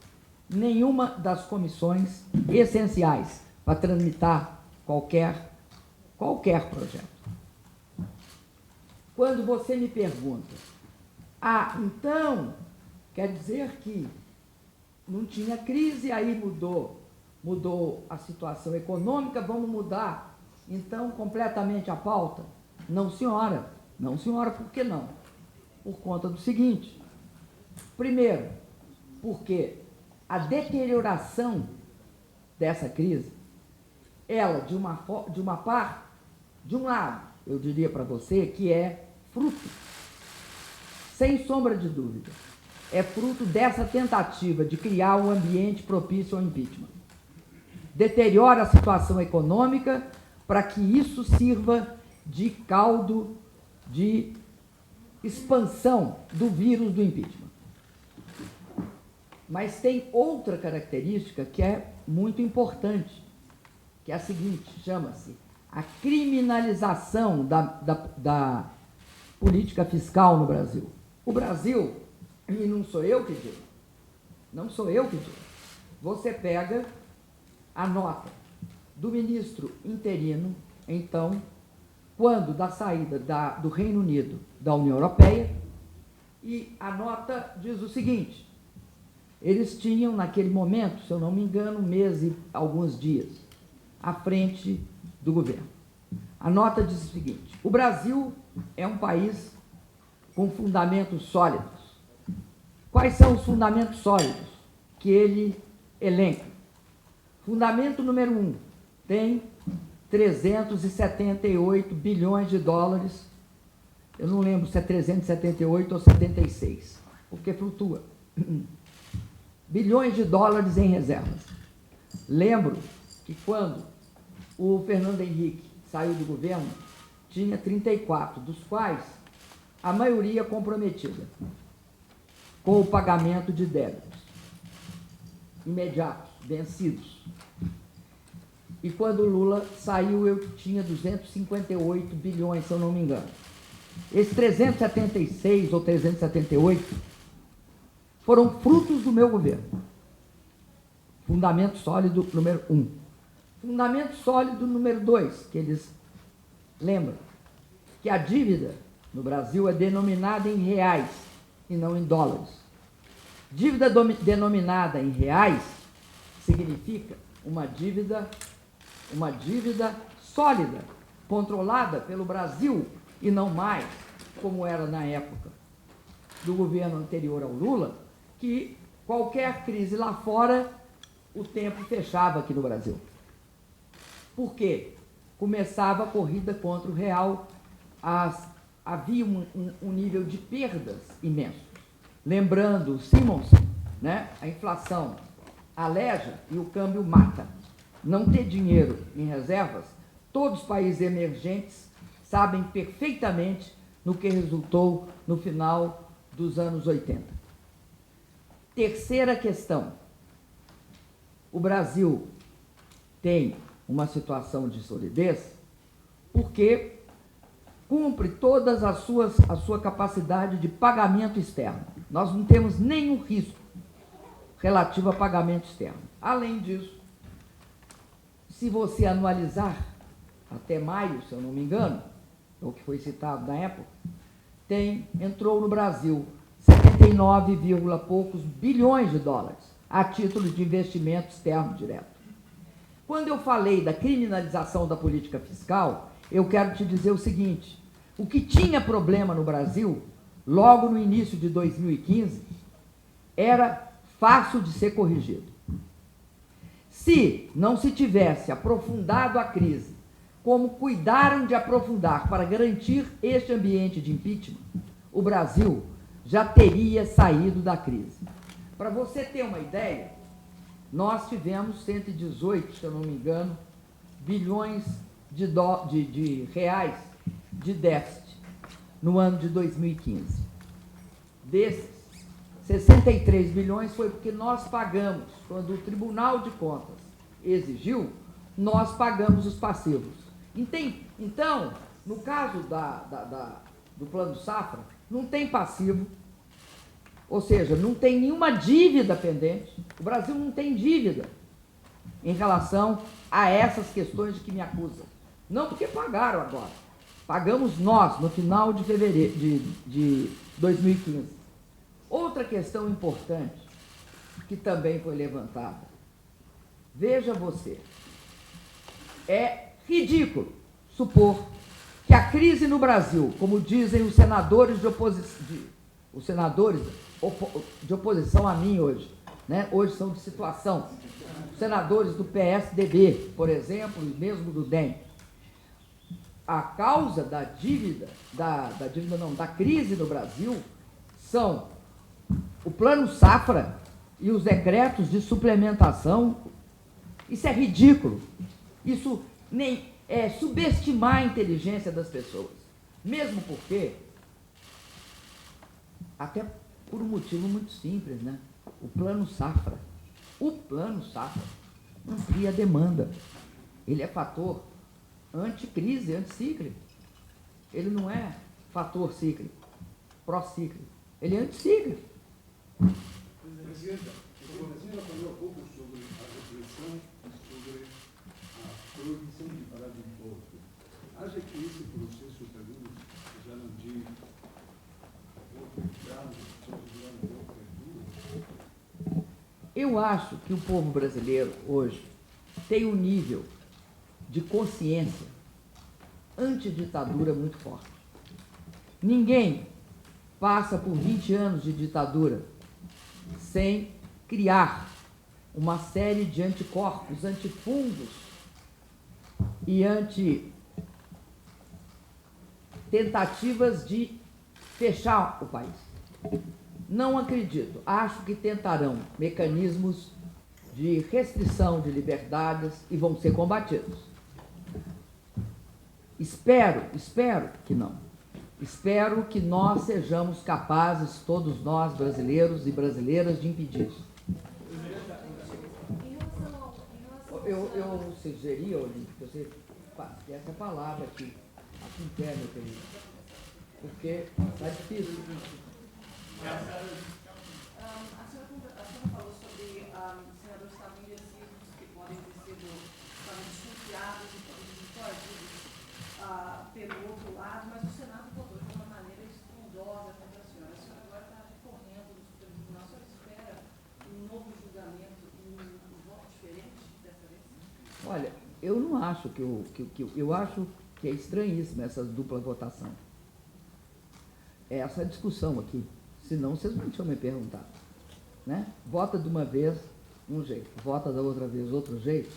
nenhuma das comissões essenciais para tramitar qualquer projeto. Quando você me pergunta, então, quer dizer que não tinha crise, aí mudou a situação econômica, vamos mudar, então, completamente a pauta? Não, senhora. Não, senhora, por que não? Por conta do seguinte. Primeiro, porque a deterioração dessa crise, ela, de um lado, eu diria para você que é fruto, sem sombra de dúvida, é fruto dessa tentativa de criar um ambiente propício ao impeachment. Deteriora a situação econômica para que isso sirva de caldo de expansão do vírus do impeachment. Mas tem outra característica que é muito importante, que é a seguinte, chama-se a criminalização da política fiscal no Brasil. O Brasil, e não sou eu que digo, você pega a nota do ministro interino, então, quando da saída do Reino Unido da União Europeia, e a nota diz o seguinte: eles tinham, naquele momento, se eu não me engano, um mês e alguns dias, à frente do governo. A nota diz o seguinte: o Brasil é um país com fundamentos sólidos. Quais são os fundamentos sólidos que ele elenca? Fundamento número 1, tem 378 bilhões de dólares, eu não lembro se é 378 ou 76, porque flutua. Bilhões de dólares em reservas. Lembro que quando o Fernando Henrique saiu do governo, tinha 34, dos quais a maioria comprometida com o pagamento de débitos imediatos, vencidos. E quando o Lula saiu, eu tinha 258 bilhões, se eu não me engano. Esses 376 ou 378 foram frutos do meu governo. Fundamento sólido número 1. Fundamento sólido número 2, que eles lembram, que a dívida no Brasil é denominada em reais e não em dólares. Dívida denominada em reais significa uma dívida sólida, controlada pelo Brasil e não mais como era na época do governo anterior ao Lula, que qualquer crise lá fora, o tempo fechava aqui no Brasil. Por quê? Começava a corrida contra o real, havia um nível de perdas imenso. Lembrando Simonsen, né? A inflação aleja e o câmbio mata. Não ter dinheiro em reservas, todos os países emergentes sabem perfeitamente no que resultou no final dos anos 80. Terceira questão. O Brasil tem uma situação de solidez porque cumpre todas a sua capacidade de pagamento externo. Nós não temos nenhum risco relativo a pagamento externo. Além disso, se você anualizar até maio, se eu não me engano, é o que foi citado na época, entrou no Brasil 79, poucos bilhões de dólares a título de investimento externo direto. Quando eu falei da criminalização da política fiscal, eu quero te dizer o seguinte: o que tinha problema no Brasil, logo no início de 2015, era fácil de ser corrigido. Se não se tivesse aprofundado a crise, como cuidaram de aprofundar para garantir este ambiente de impeachment, o Brasil já teria saído da crise. Para você ter uma ideia, nós tivemos 118, se eu não me engano, bilhões de reais de déficit no ano de 2015. Desses, 63 bilhões foi porque nós pagamos, quando o Tribunal de Contas exigiu, nós pagamos os passivos. Então, no caso do Plano Safra, não tem passivo, ou seja, não tem nenhuma dívida pendente. O Brasil não tem dívida em relação a essas questões de que me acusam. Não porque pagaram agora. Pagamos nós no final de fevereiro de 2015. Outra questão importante que também foi levantada. Veja você, é ridículo supor que a crise no Brasil, como dizem os senadores de oposição a mim hoje, né? Hoje são de situação, os senadores do PSDB, por exemplo, e mesmo do DEM, a causa da crise no Brasil são o Plano Safra e os decretos de suplementação. Isso é ridículo. Isso nem é subestimar a inteligência das pessoas. Mesmo porque, até por um motivo muito simples, né? O Plano Safra amplia a demanda. Ele é fator anticrise, anticíclico. Ele não é fator cíclico, pró-cíclico. Ele é anticíclico. Presidenta, a senhora falou há pouco sobre a reflexão sobre a proibição de pagar de imposto. Acha que esse processo talvez já não tinha outro grau, Eu acho que o povo brasileiro hoje tem um nível de consciência antiditadura muito forte. Ninguém passa por 20 anos de ditadura sem criar uma série de anticorpos, antifungos e tentativas de fechar o país. Não acredito. Acho que tentarão mecanismos de restrição de liberdades e vão ser combatidos. Espero que não. Espero que nós sejamos capazes, todos nós, brasileiros e brasileiras, de impedir isso. Eu sugeri, Olímpio, que você desse a palavra aqui interna, meu querido, porque está difícil. A senhora falou sobre senadores que estavam indecisos, que podem ter sido desconfiados e coagidos pelo outro lado, mas o Senado votou de uma maneira estrondosa contra a senhora. A senhora agora está recorrendo no Supremo Tribunal. A senhora espera um novo julgamento e um voto diferente dessa vez? Olha, eu não acho eu acho que é estranhíssima essa dupla votação. Essa discussão aqui. Senão vocês não tinham me perguntado. Né? Vota de uma vez um jeito, vota da outra vez outro jeito.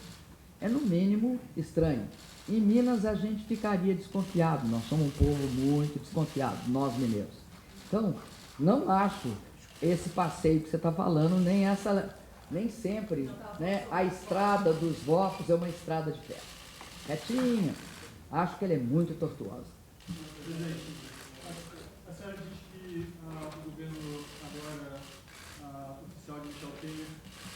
É no mínimo estranho. Em Minas a gente ficaria desconfiado. Nós somos um povo muito desconfiado, nós mineiros. Então, não acho esse passeio que você está falando, nem sempre, né, a estrada dos votos é uma estrada de ferro. Retinha. Acho que ela é muito tortuosa. Presidente, a senhora diz que o governo agora, oficial de Michel Temer,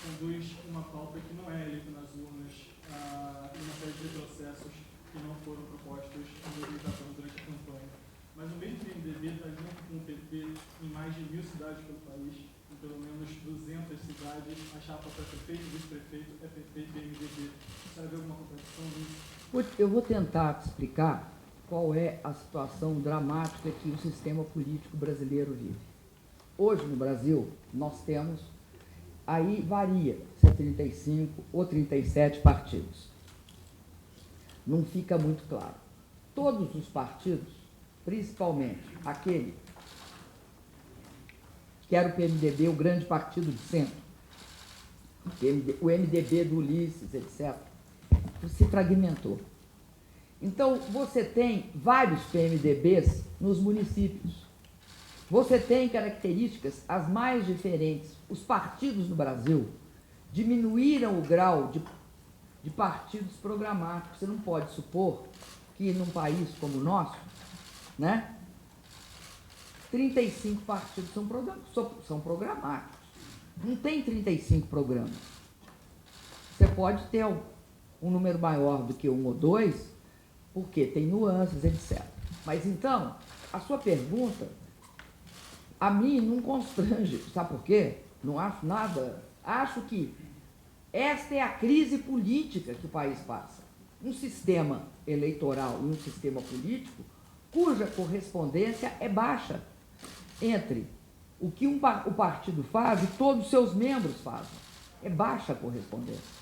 conduz uma pauta que não é eleita nas urnas e uma série de retrocessos que não foram propostos em 2014 durante a campanha. Mas o mesmo PMDB está junto com o PT em mais de 1000 cidades pelo país, em pelo menos 200 cidades. A chapa para prefeito e vice-prefeito é PP e PMDB. A senhora vê alguma contradição nisso? Eu vou tentar explicar qual é a situação dramática que o sistema político brasileiro vive. Hoje, no Brasil, nós temos, aí varia, se é 35 ou 37 partidos. Não fica muito claro. Todos os partidos, principalmente aquele que era o PMDB, o grande partido de centro, o MDB do Ulisses, etc., se fragmentou. Então, você tem vários PMDBs nos municípios. Você tem características as mais diferentes. Os partidos no Brasil diminuíram o grau de partidos programáticos. Você não pode supor que num país como o nosso, né, 35 partidos são programáticos. Não tem 35 programas. Você pode ter um número maior do que um ou dois, porque tem nuances, etc. Mas então, a sua pergunta, a mim não constrange. Sabe por quê? Não acho nada. Acho que esta é a crise política que o país passa. Um sistema eleitoral e um sistema político cuja correspondência é baixa entre o que o partido faz e todos os seus membros fazem. É baixa a correspondência.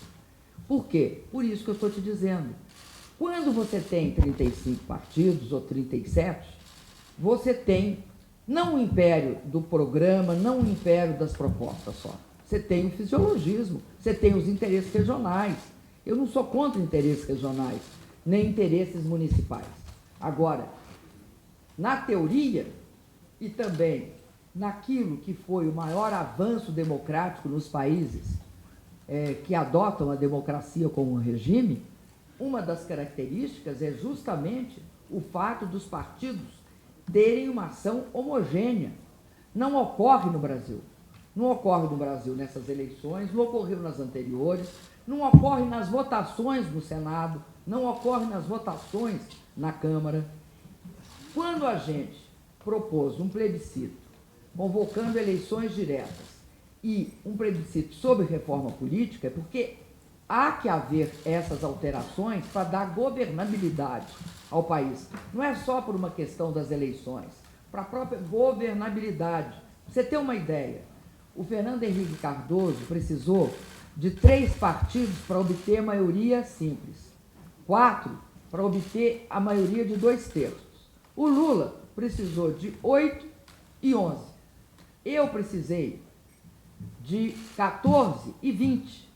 Por quê? Por isso que eu estou te dizendo. Quando você tem 35 partidos ou 37, você tem não o império do programa, não o império das propostas só. Você tem o fisiologismo, você tem os interesses regionais. Eu não sou contra interesses regionais, nem interesses municipais. Agora, na teoria e também naquilo que foi o maior avanço democrático nos países que adotam a democracia como um regime, uma das características é justamente o fato dos partidos terem uma ação homogênea. Não ocorre no Brasil. Não ocorre no Brasil nessas eleições, não ocorreu nas anteriores, não ocorre nas votações no Senado, não ocorre nas votações na Câmara. Quando a gente propôs um plebiscito convocando eleições diretas e um plebiscito sobre reforma política, é porque há que haver essas alterações para dar governabilidade ao país. Não é só por uma questão das eleições, para a própria governabilidade. Pra você ter uma ideia, o Fernando Henrique Cardoso precisou de 3 partidos para obter maioria simples, 4 para obter a maioria de 2/3. O Lula precisou de 8 e 11. Eu precisei de 14 e 20.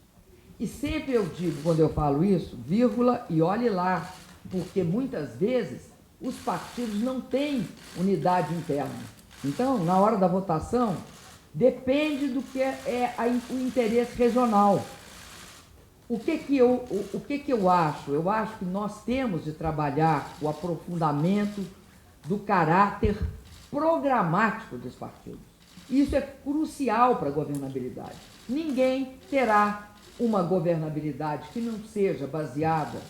E sempre eu digo, quando eu falo isso, vírgula, e olhe lá, porque muitas vezes os partidos não têm unidade interna. Então, na hora da votação, depende do que é o interesse regional. O que eu acho? Eu acho que nós temos de trabalhar o aprofundamento do caráter programático dos partidos. Isso é crucial para a governabilidade. Ninguém terá uma governabilidade que não seja baseada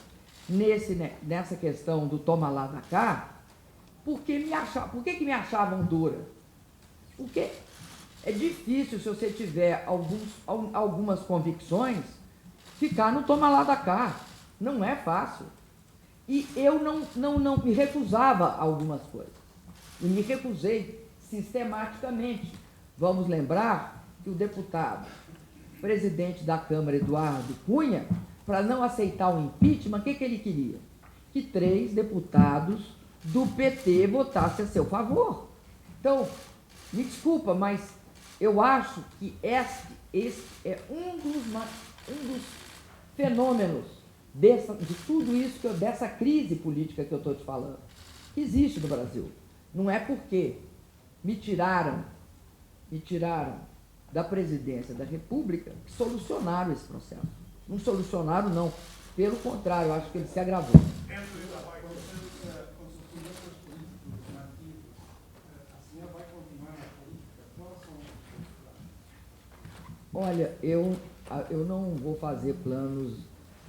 nessa questão do toma lá da cá, por que que me achavam dura? Porque é difícil, se você tiver algumas convicções, ficar no toma lá da cá. Não é fácil. E eu não me recusava a algumas coisas. E me recusei sistematicamente. Vamos lembrar que o deputado presidente da Câmara, Eduardo Cunha, para não aceitar o impeachment, o que ele queria? Que 3 deputados do PT votassem a seu favor. Então, me desculpa, mas eu acho que esse é um dos fenômenos de tudo isso, dessa crise política que eu estou te falando, que existe no Brasil. Não é porque me tiraram da presidência da República que solucionaram esse processo. Não solucionaram, não. Pelo contrário, eu acho que ele se agravou. Olha, eu não vou fazer planos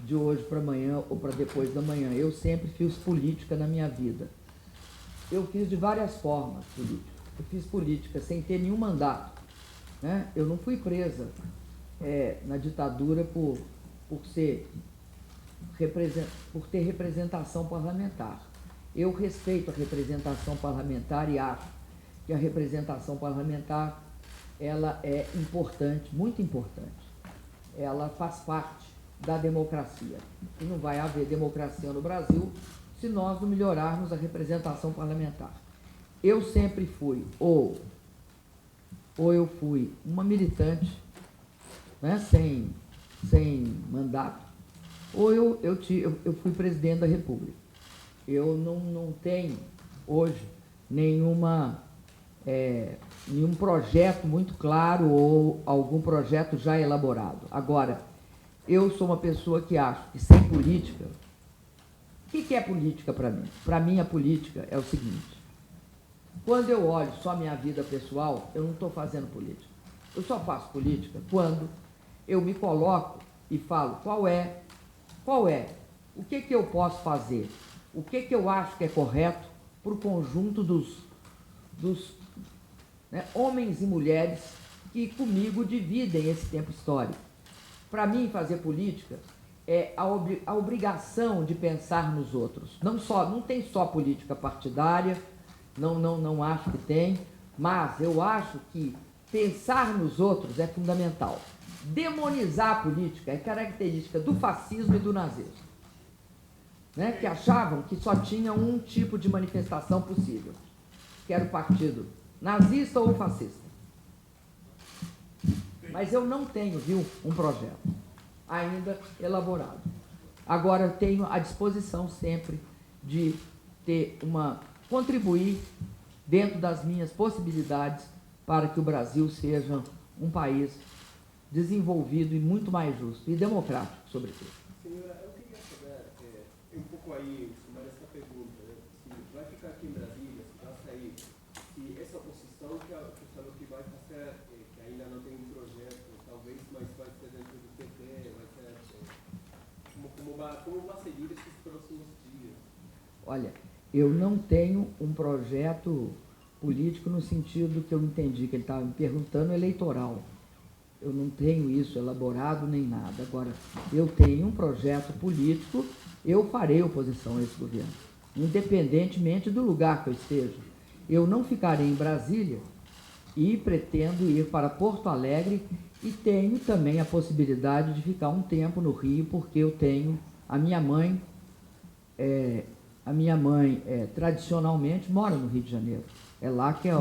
de hoje para amanhã ou para depois da manhã. Eu sempre fiz política na minha vida. Eu fiz de várias formas política. Eu fiz política sem ter nenhum mandato, né? Eu não fui presa na ditadura por ter representação parlamentar. Eu respeito a representação parlamentar e acho que a representação parlamentar ela é importante, muito importante. Ela faz parte da democracia. E não vai haver democracia no Brasil se nós não melhorarmos a representação parlamentar. Eu sempre fui, ou eu fui uma militante, né, sem mandato, ou eu fui presidente da República. Eu não tenho hoje nenhum projeto muito claro ou algum projeto já elaborado. Agora, eu sou uma pessoa que acho que sem política... O que é política para mim? Para mim, a política é o seguinte: quando eu olho só a minha vida pessoal, eu não estou fazendo política. Eu só faço política quando eu me coloco e falo qual é, o que eu posso fazer, o que eu acho que é correto para o conjunto dos homens e mulheres que comigo dividem esse tempo histórico. Para mim, fazer política é a obrigação de pensar nos outros. Não tem só política partidária, não acho que tem, mas eu acho que pensar nos outros é fundamental. Demonizar a política é característica do fascismo e do nazismo, né? Que achavam que só tinha um tipo de manifestação possível, que era o partido nazista ou fascista. Mas eu não tenho, um projeto ainda elaborado. Agora, eu tenho à disposição sempre de contribuir dentro das minhas possibilidades para que o Brasil seja um país desenvolvido e muito mais justo e democrático, sobretudo. Senhora, eu queria saber um pouco aí sobre essa pergunta, né? Se vai ficar aqui em Brasília, se vai sair, se essa oposição que falou que vai fazer, que ainda não tem um projeto, talvez, mas vai ser dentro do PT, vai ser como vai seguir esses próximos dias? Olha, eu não tenho um projeto político no sentido que eu entendi que ele estava me perguntando, eleitoral. Eu não tenho isso elaborado nem nada. Agora, eu tenho um projeto político, eu farei oposição a esse governo, independentemente do lugar que eu esteja. Eu não ficarei em Brasília e pretendo ir para Porto Alegre e tenho também a possibilidade de ficar um tempo no Rio, porque eu tenho a minha mãe tradicionalmente mora no Rio de Janeiro. É lá que é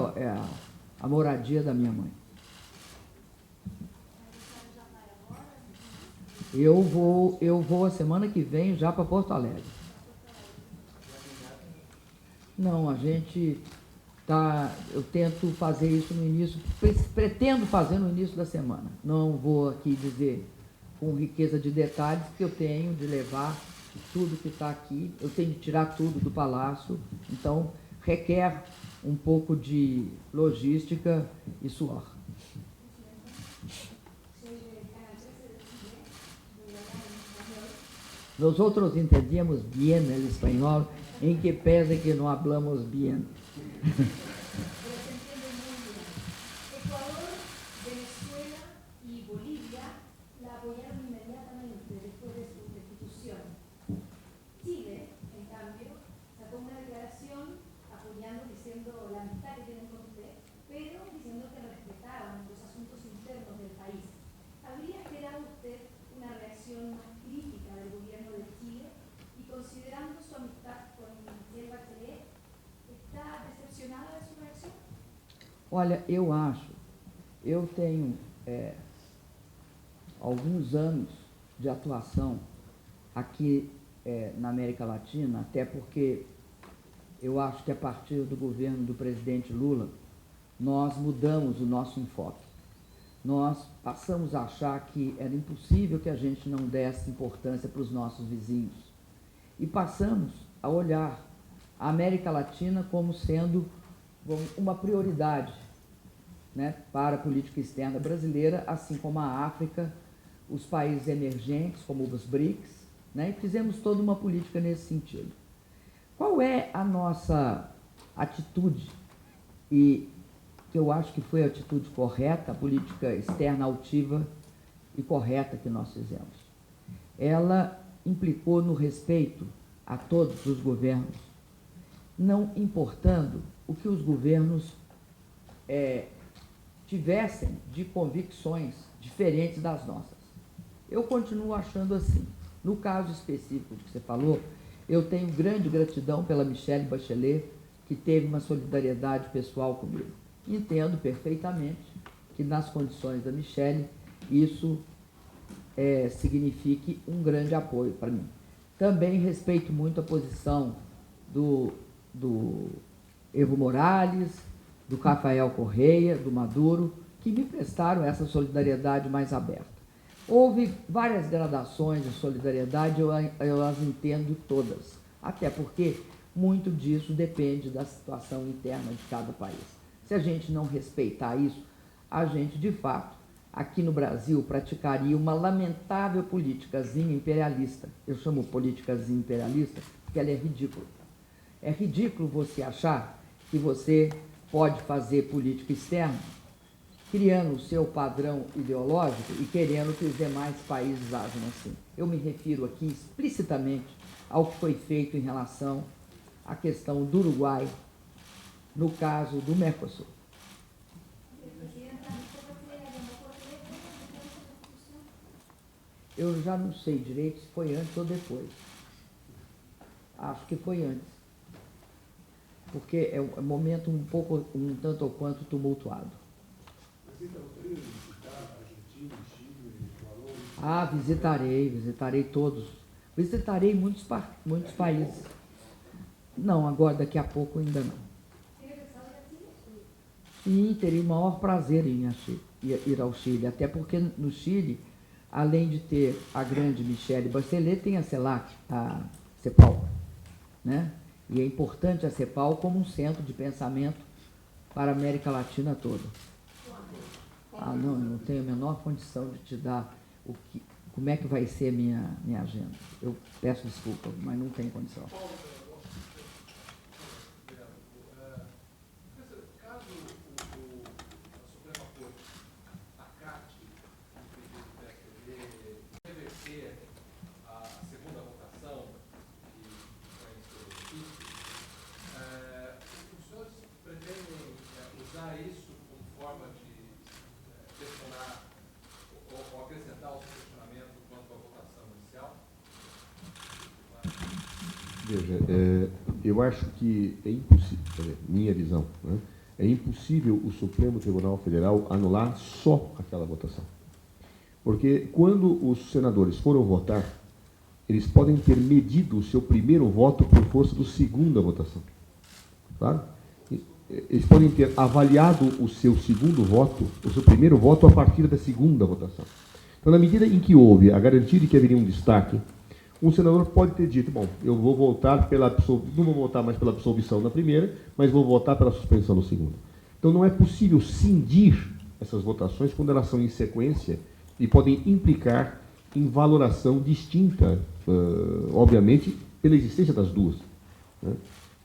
a moradia da minha mãe. Eu vou a semana que vem já para Porto Alegre. Não, eu tento fazer isso no início, pretendo fazer no início da semana. Não vou aqui dizer com riqueza de detalhes, porque eu tenho de levar tudo que está aqui, eu tenho de tirar tudo do palácio, então requer um pouco de logística e suor. Nosotros entendíamos bien el español, en que pese que no hablamos bien. Pero se entiende muy bien. Ecuador, Venezuela y Bolivia la apoyaron inmediatamente después de su destitución. Chile, en cambio, sacó una declaración apoyando, diciendo la amistad que tienen con usted, pero diciendo que respetaban los asuntos internos del país. ¿Habría esperado usted una reacción más crítica del gobierno de Chile? Y considerando su amistad con Michelle Bachelet, ¿está decepcionada de su reacción? Olha, eu tenho alguns anos de atuação aqui na América Latina, até porque eu acho que a partir do governo do presidente Lula, nós mudamos o nosso enfoque. Nós passamos a achar que era impossível que a gente não desse importância para os nossos vizinhos. E passamos a olhar a América Latina como sendo uma prioridade, né, para a política externa brasileira, assim como a África, os países emergentes, como os BRICS, né, e fizemos toda uma política nesse sentido. Qual é a nossa atitude? E que eu acho que foi a atitude correta, a política externa altiva e correta que nós fizemos. Ela implicou no respeito a todos os governos, não importando o que os governos tivessem de convicções diferentes das nossas. Eu continuo achando assim. No caso específico que você falou, eu tenho grande gratidão pela Michelle Bachelet, que teve uma solidariedade pessoal comigo. Entendo perfeitamente que nas condições da Michelle, isso signifique um grande apoio para mim. Também respeito muito a posição do Evo Morales, do Rafael Correia, do Maduro, que me prestaram essa solidariedade mais aberta. Houve várias gradações de solidariedade, eu as entendo todas, até porque muito disso depende da situação interna de cada país. Se a gente não respeitar isso, a gente, de fato, aqui no Brasil, praticaria uma lamentável politicazinha imperialista. Eu chamo politicazinha imperialista porque ela é ridícula. É ridículo você achar que você pode fazer política externa criando o seu padrão ideológico e querendo que os demais países ajam assim. Eu me refiro aqui explicitamente ao que foi feito em relação à questão do Uruguai, no caso do Mercosul. Eu já não sei direito se foi antes ou depois. Acho que foi antes. Porque é um momento um tanto ou quanto tumultuado. Mas você gostaria de visitar a Argentina, Chile, Equador? Ah, visitarei todos. Visitarei muitos países. Não, agora daqui a pouco ainda não. Sim, teria o maior prazer em ir ao Chile, até porque no Chile, além de ter a grande Michelle Bachelet, tem a CEPAL, né? E é importante a CEPAL como um centro de pensamento para a América Latina toda. Ah, não, eu não tenho a menor condição de te dar como é que vai ser a minha agenda. Eu peço desculpa, mas não tenho condição. Veja, eu acho que é impossível, minha visão, né? É impossível o Supremo Tribunal Federal anular só aquela votação. Porque quando os senadores foram votar, eles podem ter medido o seu primeiro voto por força do segunda votação. Claro? Eles podem ter avaliado o seu segundo voto, o seu primeiro voto, a partir da segunda votação. Então, na medida em que houve a garantia de que haveria um destaque, um senador pode ter dito, bom, eu vou votar não vou votar mais pela absolvição na primeira, mas vou votar pela suspensão no segundo. Então não é possível cindir essas votações quando elas são em sequência e podem implicar em valoração distinta, obviamente, pela existência das duas, né?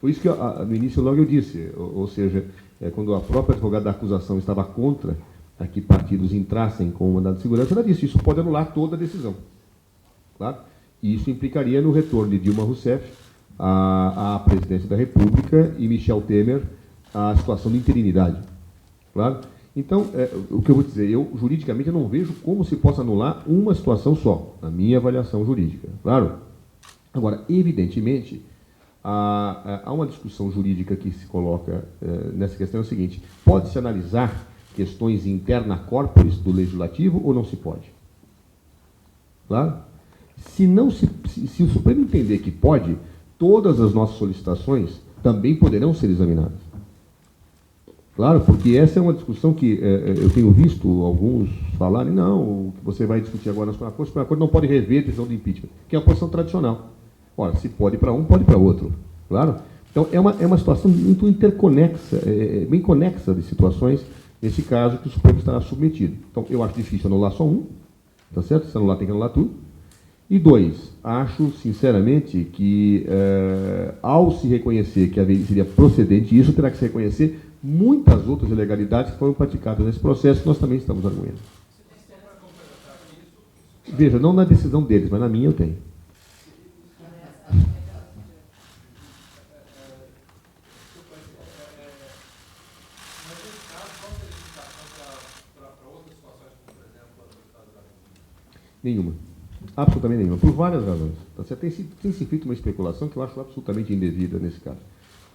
Por isso que no início logo eu disse, ou seja, quando a própria advogada da acusação estava contra a que partidos entrassem com o mandado de segurança, ela disse, isso pode anular toda a decisão. Claro? E isso implicaria no retorno de Dilma Rousseff à presidência da República e Michel Temer à situação de interinidade. Claro? Então, o que eu vou dizer, eu juridicamente eu não vejo como se possa anular uma situação só, na minha avaliação jurídica. Claro? Agora, evidentemente, há uma discussão jurídica que se coloca nessa questão, é o seguinte, pode-se analisar questões interna corporis do legislativo ou não se pode? Claro? Se o Supremo entender que pode, todas as nossas solicitações também poderão ser examinadas. Claro, porque essa é uma discussão que eu tenho visto alguns falarem, não, o que você vai discutir agora na Suprema Corte, a Suprema Corte não pode rever a decisão de impeachment, que é a posição tradicional. Ora, se pode para um, pode para outro. Claro? Então, é uma situação muito interconexa, bem conexa de situações, nesse caso, que o Supremo estará submetido. Então, eu acho difícil anular só um, tá certo? Se anular, tem que anular tudo. E dois, acho, sinceramente, que ao se reconhecer que seria procedente isso, terá que se reconhecer muitas outras ilegalidades que foram praticadas nesse processo, que nós também estamos arguindo. Veja, não na decisão deles, mas na minha eu tenho. Nenhuma. Absolutamente nenhuma. Por várias razões. Tá certo? Tem se feito uma especulação que eu acho absolutamente indevida nesse caso.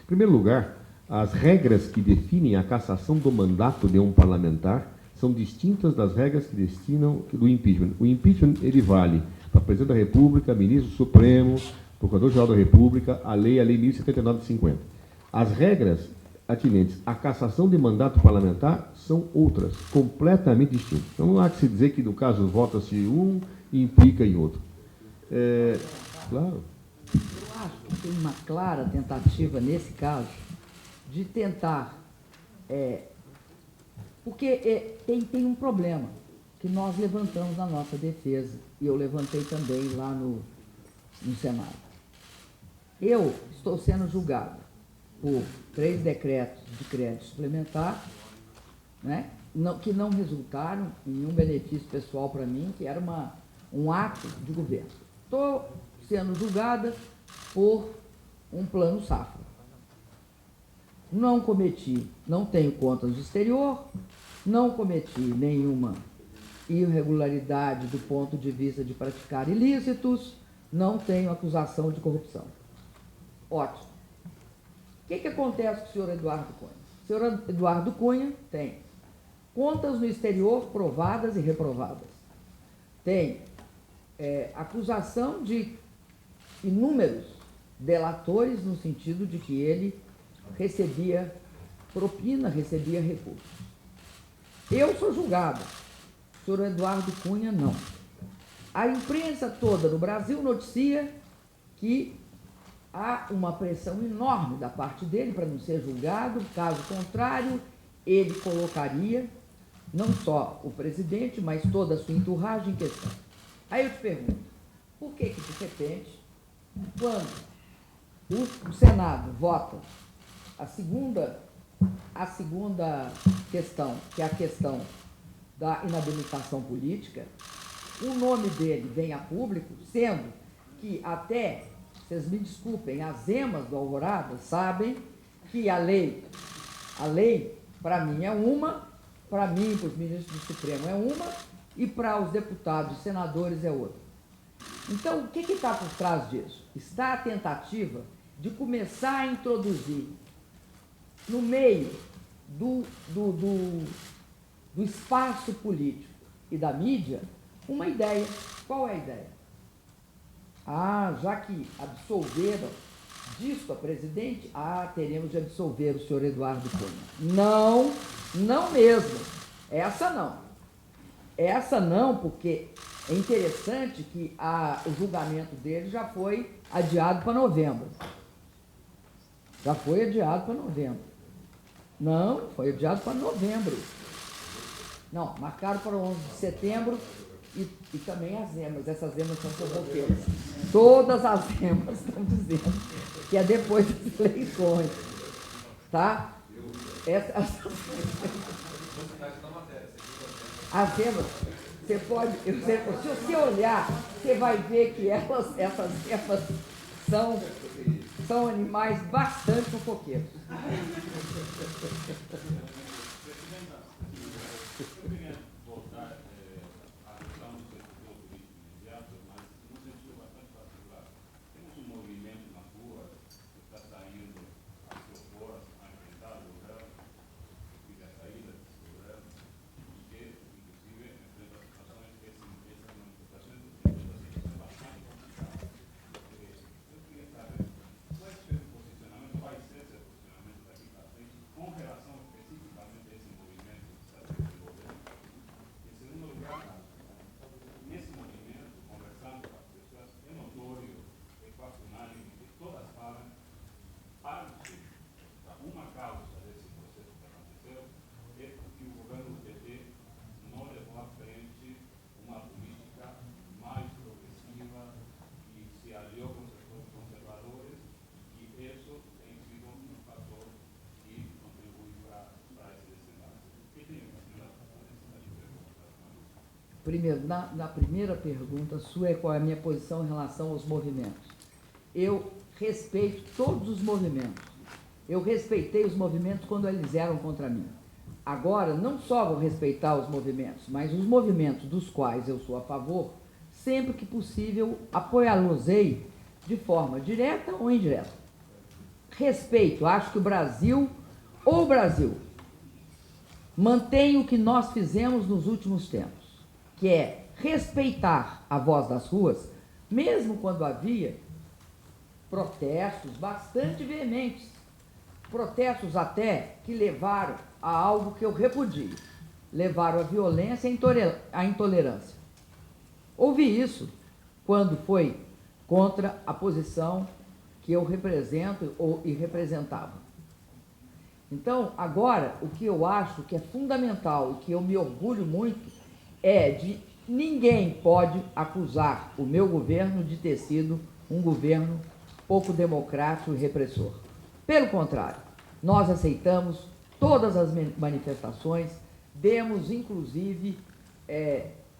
Em primeiro lugar, as regras que definem a cassação do mandato de um parlamentar são distintas das regras que destinam do impeachment. O impeachment, ele vale para presidente da República, ministro do Supremo, procurador-geral da República, a lei 1079 de 50. As regras atinentes à cassação de mandato parlamentar são outras, completamente distintas. Então não há que se dizer que, no caso, vota-se um e implica em outro. Claro. Eu acho que tem uma clara tentativa, nesse caso, de tentar... porque tem um problema que nós levantamos na nossa defesa, e eu levantei também lá no Senado. Eu estou sendo julgado por 3 decretos de crédito suplementar, né, que não resultaram em nenhum benefício pessoal para mim, que era um ato de governo. Estou sendo julgada por um plano safra. Não tenho contas no exterior, não cometi nenhuma irregularidade do ponto de vista de praticar ilícitos, não tenho acusação de corrupção. Ótimo. O que acontece com o senhor Eduardo Cunha? O senhor Eduardo Cunha tem contas no exterior provadas e reprovadas. Tem acusação de inúmeros delatores no sentido de que ele recebia propina, recebia recursos. Eu sou julgado. O senhor Eduardo Cunha, não. A imprensa toda no Brasil noticia que há uma pressão enorme da parte dele para não ser julgado, caso contrário, ele colocaria não só o presidente, mas toda a sua entourage em questão. Aí eu te pergunto, por que de repente, quando o Senado vota a segunda questão, que é a questão da inabilitação política, o nome dele vem a público, sendo que até, vocês me desculpem, as emas do Alvorada sabem que a lei para mim é uma, para mim, para os ministros do Supremo é uma, e para os deputados e senadores é outra. Então, o que está por trás disso? Está a tentativa de começar a introduzir no meio do espaço político e da mídia uma ideia. Qual é a ideia? Já que absolveram disso a presidente, teremos de absolver o senhor Eduardo Cunha. Não mesmo. Essa não, porque é interessante que o julgamento dele já foi adiado para novembro. Não, foi adiado para novembro. Não, marcaram para 11 de setembro, E também as emas. Essas emas são fofoqueiras. Todas as emas estão dizendo que é depois das eleições. Tá? As emas, você pode... Se você olhar, você vai ver que essas emas são animais bastante fofoqueiros. Primeiro, na primeira pergunta sua é qual é a minha posição em relação aos movimentos. Eu respeito todos os movimentos. Eu respeitei os movimentos quando eles eram contra mim. Agora, não só vou respeitar os movimentos, mas os movimentos dos quais eu sou a favor, sempre que possível, apoiá-los-ei de forma direta ou indireta. Respeito, acho que o Brasil mantém o que nós fizemos nos últimos tempos, que é respeitar a voz das ruas, mesmo quando havia protestos bastante veementes, protestos até que levaram a algo que eu repudio, levaram à violência e à intolerância. Ouvi isso quando foi contra a posição que eu represento e representava. Então, agora, o que eu acho que é fundamental e que eu me orgulho muito é de ninguém pode acusar o meu governo de ter sido um governo pouco democrático e repressor. Pelo contrário, nós aceitamos todas as manifestações, demos, inclusive,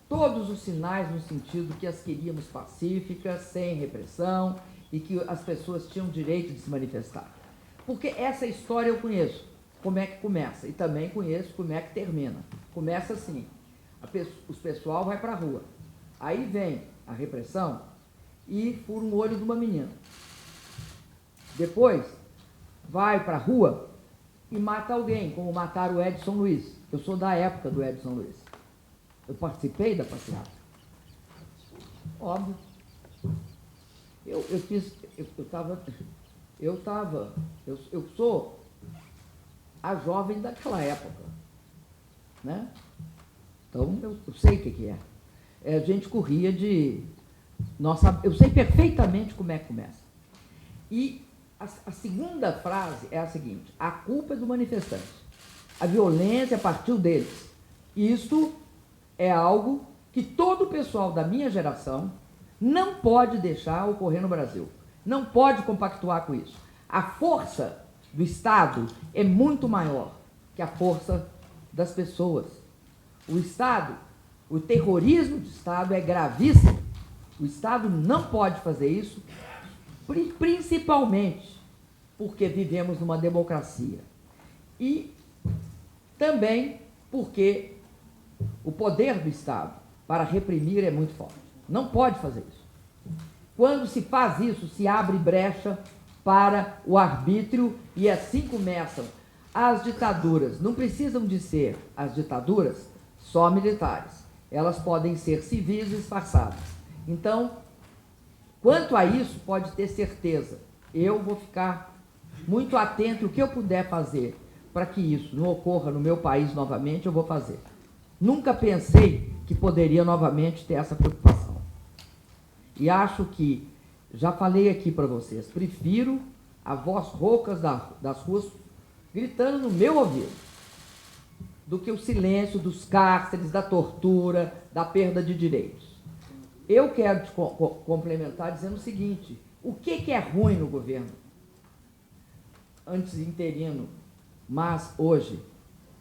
todos os sinais no sentido que as queríamos pacíficas, sem repressão, e que as pessoas tinham direito de se manifestar. Porque essa história eu conheço, como é que começa, e também conheço como é que termina. Começa assim, o pessoal vai para a rua, aí vem a repressão e fura um olho de uma menina. Depois, vai para a rua e mata alguém, como mataram o Edson Luiz. Eu sou da época do Edson Luiz. Eu participei da passeata. Óbvio. Eu sou a jovem daquela época, né? Então, eu sei o que é. A gente corria de... eu sei perfeitamente como é que começa. E a segunda frase é a seguinte: a culpa é do manifestante. A violência partiu deles. Isto é algo que todo o pessoal da minha geração não pode deixar ocorrer no Brasil. Não pode compactuar com isso. A força do Estado é muito maior que a força das pessoas. O Estado, o terrorismo do Estado é gravíssimo. O Estado não pode fazer isso, principalmente porque vivemos numa democracia. E também porque o poder do Estado para reprimir é muito forte. Não pode fazer isso. Quando se faz isso, se abre brecha para o arbítrio e assim começam as ditaduras. Não precisam de ser as ditaduras só militares. Elas podem ser civis disfarçadas. Então, quanto a isso, pode ter certeza, eu vou ficar muito atento. O que eu puder fazer para que isso não ocorra no meu país novamente, eu vou fazer. Nunca pensei que poderia novamente ter essa preocupação. E acho que, já falei aqui para vocês, prefiro a voz roucas das ruas gritando no meu ouvido do que o silêncio dos cárceres, da tortura, da perda de direitos. Eu quero te complementar dizendo o seguinte: o que é ruim no governo? Antes interino, mas hoje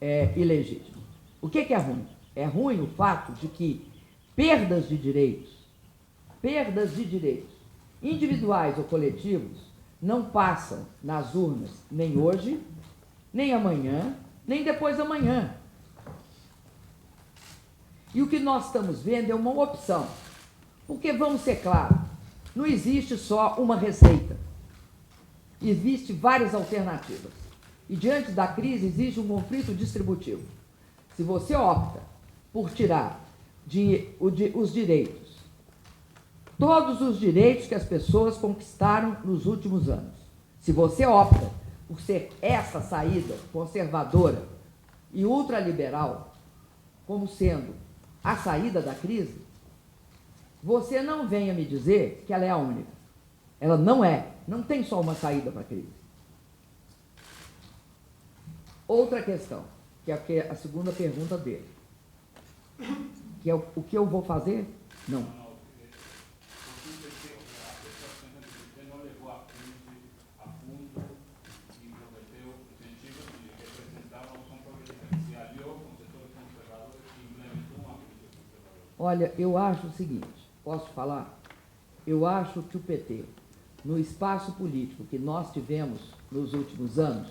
é ilegítimo. O que é ruim? É ruim o fato de que perdas de direitos, individuais ou coletivos, não passam nas urnas nem hoje, nem amanhã, nem depois da manhã. E o que nós estamos vendo é uma opção. Porque, vamos ser claros, não existe só uma receita. Existem várias alternativas. E diante da crise existe um conflito distributivo. Se você opta por tirar os direitos, todos os direitos que as pessoas conquistaram nos últimos anos, se você opta por ser essa saída conservadora e ultraliberal como sendo a saída da crise, você não venha me dizer que ela é a única. Ela não é. Não tem só uma saída para a crise. Outra questão, que é a segunda pergunta dele, que é o que eu vou fazer? Não. Você não levou a crise a fundo e prometeu incentivos que representavam um progresso. Se aliou com setores conservadores e implementou uma política conservadora. Olha, eu acho o seguinte, posso falar? Eu acho que o PT, no espaço político que nós tivemos nos últimos anos,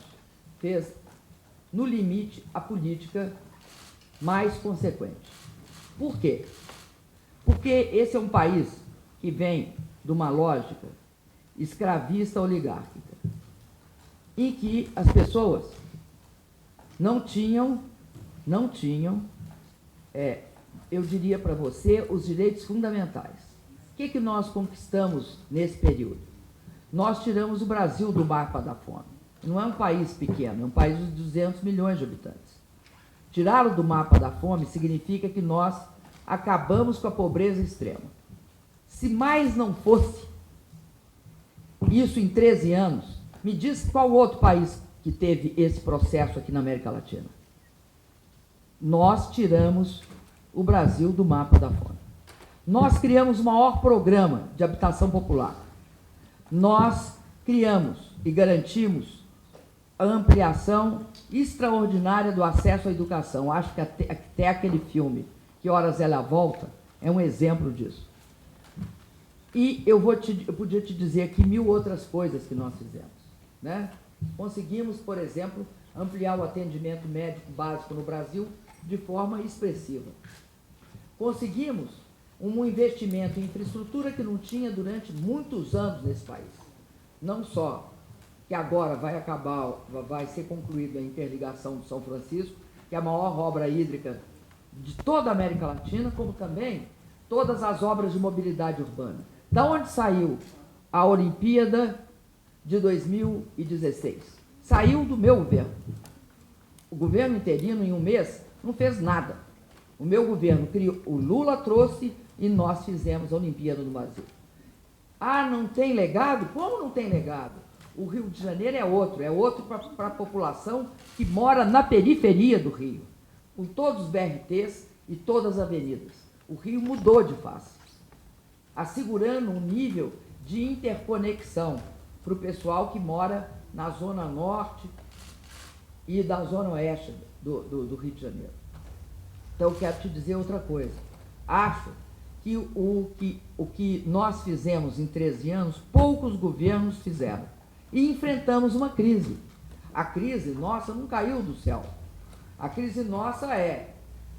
fez, no limite, a política mais consequente. Por quê? Porque esse é um país que vem de uma lógica escravista oligárquica, em que as pessoas não tinham, eu diria para você, os direitos fundamentais. O que nós conquistamos nesse período? Nós tiramos o Brasil do mapa da fome. Não é um país pequeno, é um país de 200 milhões de habitantes. Tirá-lo do mapa da fome significa que nós acabamos com a pobreza extrema. Se mais não fosse isso em 13 anos, me diz qual outro país que teve esse processo aqui na América Latina. Nós tiramos o Brasil do mapa da fome. Nós criamos o maior programa de habitação popular. Nós criamos e garantimos a ampliação extraordinária do acesso à educação. Acho que até aquele filme, Que Horas Ela Volta, é um exemplo disso. E eu podia te dizer aqui 1000 outras coisas que nós fizemos, né? Conseguimos, por exemplo, ampliar o atendimento médico básico no Brasil de forma expressiva. Conseguimos um investimento em infraestrutura que não tinha durante muitos anos nesse país. Não só que agora vai ser concluída a interligação do São Francisco, que é a maior obra hídrica de toda a América Latina, como também todas as obras de mobilidade urbana. Da onde saiu a Olimpíada de 2016? Saiu do meu governo. O governo interino, em um mês, não fez nada. O meu governo criou, o Lula trouxe e nós fizemos a Olimpíada no Brasil. Ah, não tem legado? Como não tem legado? O Rio de Janeiro é outro para a população que mora na periferia do Rio, com todos os BRTs e todas as avenidas. O Rio mudou de face, assegurando um nível de interconexão para o pessoal que mora na Zona Norte e da Zona Oeste do Rio de Janeiro. Então, eu quero te dizer outra coisa. Acho que o que nós fizemos em 13 anos, poucos governos fizeram. E enfrentamos uma crise. A crise nossa não caiu do céu. A crise nossa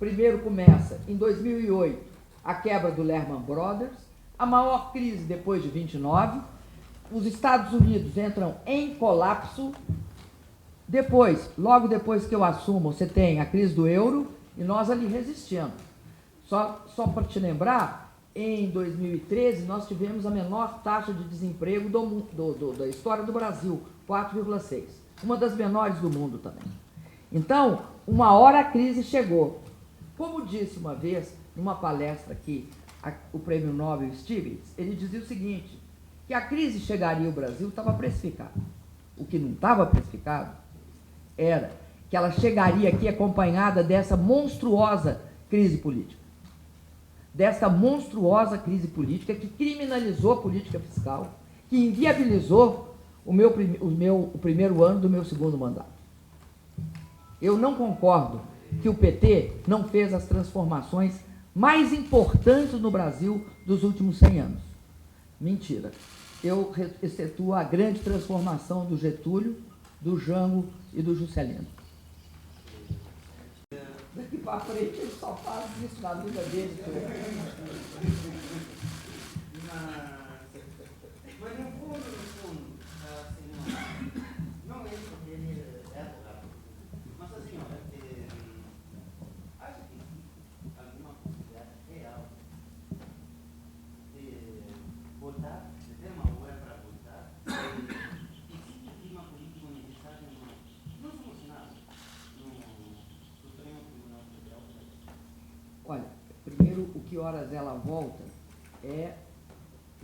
primeiro começa em 2008, a quebra do Lehman Brothers, a maior crise depois de 29, os Estados Unidos entram em colapso. Depois, logo depois que eu assumo, você tem a crise do euro e nós ali resistindo. Só para te lembrar, em 2013 nós tivemos a menor taxa de desemprego da história do Brasil, 4,6%. Uma das menores do mundo também. Então, uma hora a crise chegou. Como disse uma vez, numa palestra aqui, o prêmio Nobel Stiglitz, ele dizia o seguinte, que a crise chegaria ao Brasil estava precificado. O que não estava precificado era que ela chegaria aqui acompanhada dessa monstruosa crise política. Dessa monstruosa crise política que criminalizou a política fiscal, que inviabilizou o primeiro ano do meu segundo mandato. Eu não concordo que o PT não fez as transformações mais importantes no Brasil dos últimos 100 anos. Mentira. Eu excetuo a grande transformação do Getúlio, do Jango e do Juscelino. Daqui para frente ele só faz isso na vida dele. Mas no fundo, assim, não é porque ele é advogado, mas assim, acha que existe alguma possibilidade real de votar, de ter uma hora para votar, existe aqui uma política necessária, não somos nada, no Supremo Tribunal Federal? Olha, primeiro, o que horas ela volta é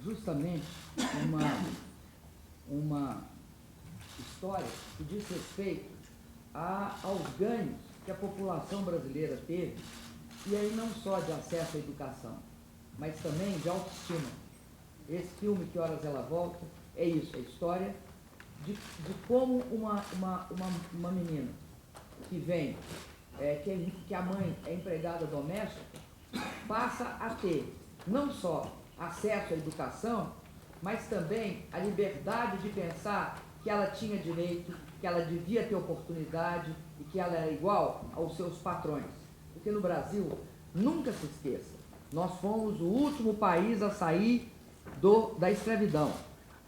justamente uma história que diz respeito aos ganhos que a população brasileira teve, e aí não só de acesso à educação, mas também de autoestima. Esse filme, Que Horas Ela Volta, é isso, é a história de como uma menina que vem, que a mãe é empregada doméstica, passa a ter não só acesso à educação, mas também a liberdade de pensar que ela tinha direito, que ela devia ter oportunidade e que ela era igual aos seus patrões. Porque no Brasil, nunca se esqueça, nós fomos o último país a sair da escravidão.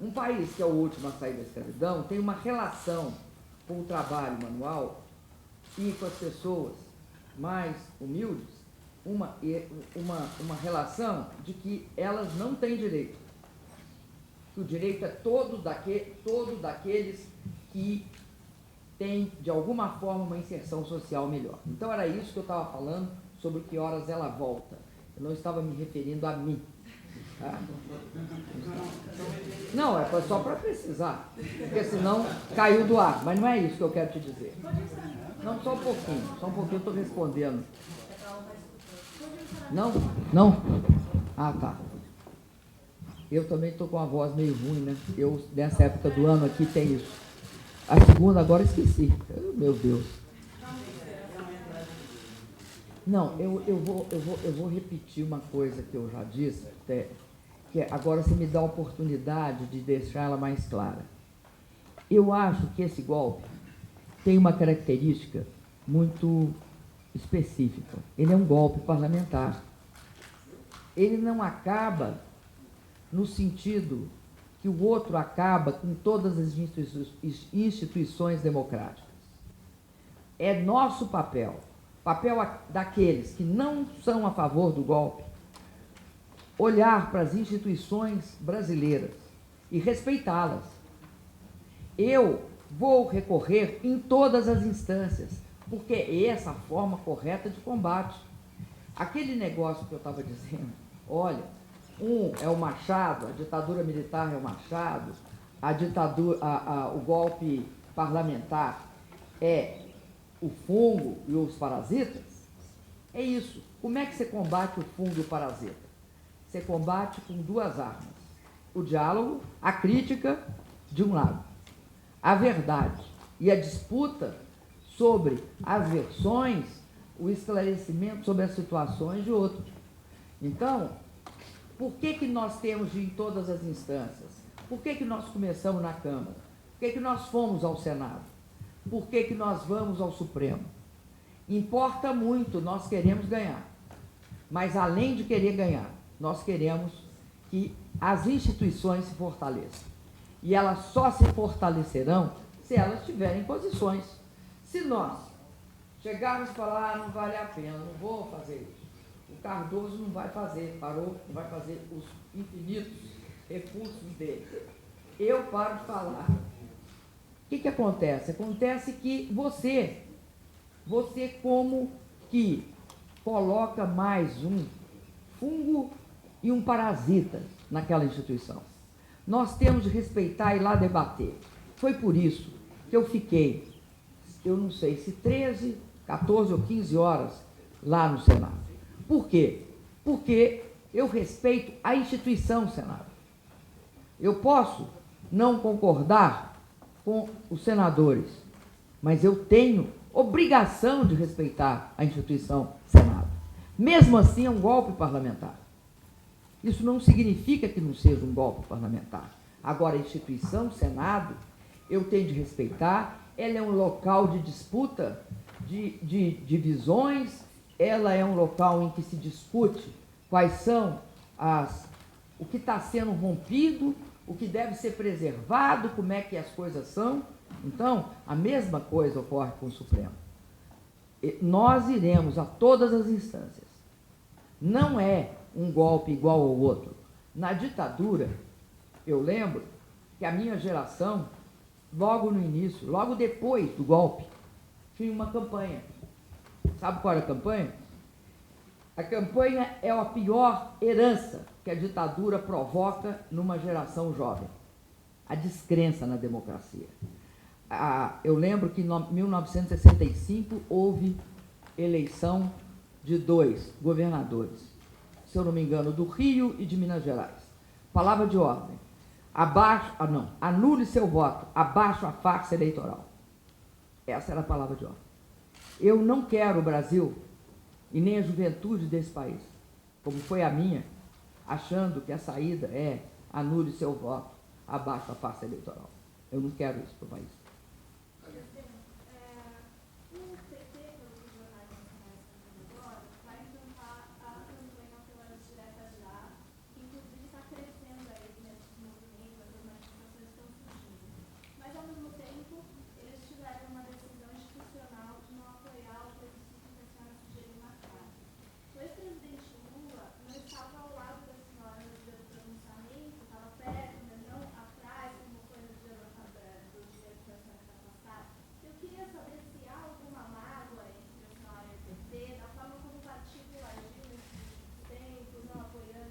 Um país que é o último a sair da escravidão tem uma relação com o trabalho manual e com as pessoas mais humildes, uma relação de que elas não têm direito. Que o direito é todo daqueles que têm, de alguma forma, uma inserção social melhor. Então, era isso que eu estava falando sobre Que Horas Ela Volta. Eu não estava me referindo a mim. Tá? Não, é só para precisar, porque senão caiu do ar. Mas não é isso que eu quero te dizer. Não, só um pouquinho, eu estou respondendo. Não? Não? Ah, tá. Eu também estou com a voz meio ruim, né? Eu, nessa época do ano aqui, tem isso. A segunda agora esqueci. Meu Deus. Não, eu vou repetir uma coisa que eu já disse, que agora você me dá a oportunidade de deixar ela mais clara. Eu acho que esse golpe tem uma característica muito específica. Ele é um golpe parlamentar. Ele não acaba no sentido que o outro acaba com todas as instituições democráticas. É nosso papel daqueles que não são a favor do golpe, olhar para as instituições brasileiras e respeitá-las. Eu vou recorrer em todas as instâncias, porque é essa a forma correta de combate. Aquele negócio que eu estava dizendo, olha, é o Machado, a ditadura militar é o Machado, o golpe parlamentar é o fungo e os parasitas, é isso. Como é que você combate o fungo e o parasita? Você combate com duas armas. O diálogo, a crítica, de um lado. A verdade e a disputa sobre as versões, o esclarecimento sobre as situações de outro. Então, por que nós temos de ir em todas as instâncias? Por que nós começamos na Câmara? Por que nós fomos ao Senado? Por que nós vamos ao Supremo? Importa muito, nós queremos ganhar. Mas, além de querer ganhar, nós queremos que as instituições se fortaleçam. E elas só se fortalecerão se elas tiverem posições. Se nós chegarmos e falar, não vale a pena, não vou fazer isso. O Cardoso não vai fazer, parou, não vai fazer os infinitos recursos dele. Eu paro de falar. O que acontece? Acontece que você como que coloca mais um fungo e um parasita naquela instituição. Nós temos de respeitar e ir lá debater. Foi por isso que eu fiquei eu não sei se 13, 14 ou 15 horas lá no Senado. Por quê? Porque eu respeito a instituição Senado. Eu posso não concordar com os senadores, mas eu tenho obrigação de respeitar a instituição Senado. Mesmo assim, é um golpe parlamentar. Isso não significa que não seja um golpe parlamentar. Agora, a instituição Senado, eu tenho de respeitar, ela é um local de disputa de visões, ela é um local em que se discute quais são o que está sendo rompido, o que deve ser preservado, como é que as coisas são. Então, a mesma coisa ocorre com o Supremo. Nós iremos a todas as instâncias. Não é um golpe igual ao outro. Na ditadura, eu lembro que a minha geração, logo no início, logo depois do golpe, tinha uma campanha. Sabe qual era a campanha? A campanha é a pior herança que a ditadura provoca numa geração jovem. A descrença na democracia. Eu lembro que em 1965 houve eleição de 2 governadores, se eu não me engano, do Rio e de Minas Gerais. Palavra de ordem. Anule seu voto, abaixo a farsa eleitoral. Essa era a palavra de ordem. Eu não quero o Brasil e nem a juventude desse país, como foi a minha, achando que a saída é anule seu voto, abaixo a farsa eleitoral. Eu não quero isso para o país.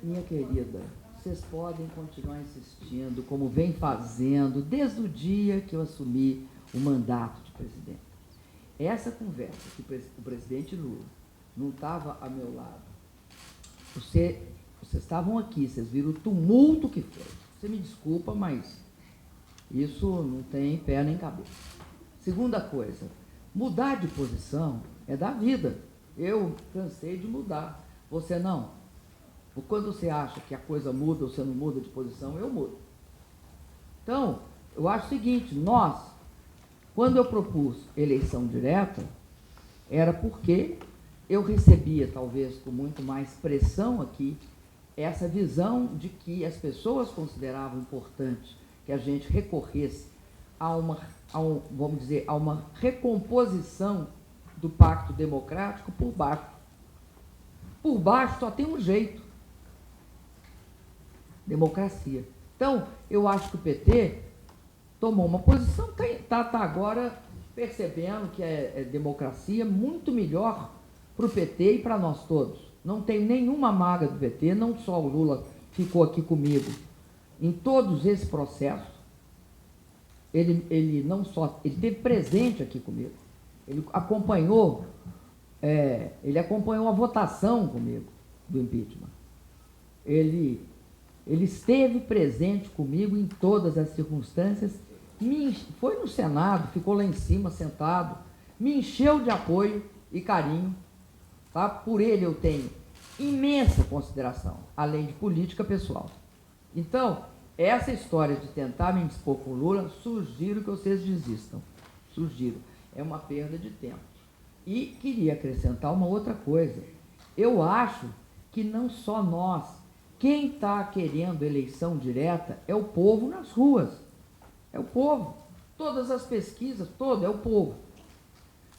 Minha querida, vocês podem continuar insistindo, como vem fazendo, desde o dia que eu assumi o mandato de presidente. Essa conversa que o presidente Lula não estava ao meu lado, vocês estavam aqui, vocês viram o tumulto que foi. Você me desculpa, mas isso não tem pé nem cabeça. Segunda coisa, mudar de posição é da vida. Eu cansei de mudar. Você não. Quando você acha que a coisa muda ou você não muda de posição, eu mudo. Então, eu acho o seguinte, quando eu propus eleição direta, era porque eu recebia, talvez com muito mais pressão aqui, essa visão de que as pessoas consideravam importante que a gente recorresse a vamos dizer, a uma recomposição do pacto democrático por baixo. Por baixo só tem um jeito. Democracia. Então, eu acho que o PT tomou uma posição, está agora percebendo que é democracia muito melhor para o PT e para nós todos. Não tenho nenhuma mágoa do PT, não só o Lula ficou aqui comigo. Em todos esses processos, ele teve presente aqui comigo. Ele acompanhou a votação comigo do impeachment. Ele esteve presente comigo em todas as circunstâncias, foi no Senado, ficou lá em cima, sentado, me encheu de apoio e carinho. Tá? Por ele eu tenho imensa consideração, além de política pessoal. Então, essa história de tentar me dispor com o Lula, sugiro que vocês desistam. Sugiro. É uma perda de tempo. E queria acrescentar uma outra coisa. Eu acho que não só nós, quem está querendo eleição direta é o povo nas ruas. É o povo. Todas as pesquisas, é o povo.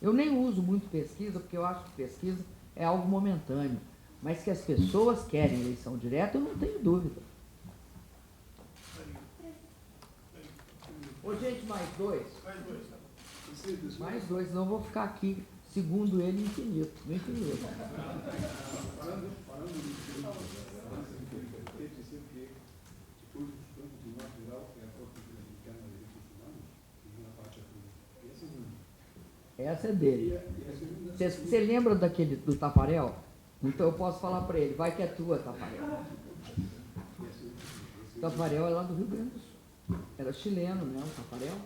Eu nem uso muito pesquisa, porque eu acho que pesquisa é algo momentâneo. Mas que as pessoas querem eleição direta, eu não tenho dúvida. Ô, gente, mais dois. Mais dois, senão eu vou ficar aqui, segundo ele, infinito. No infinito. Falando dizer que depois dos campos do Norte, é a Corte Interamericana de Direitos Humanos, e uma parte da Essa é dele. E a segunda... Você lembra do Tafarel? Então eu posso falar para ele, vai que é tua, Tafarel. O Tafarel é lá do Rio Grande do Sul. Era chileno, né? O Tafarel.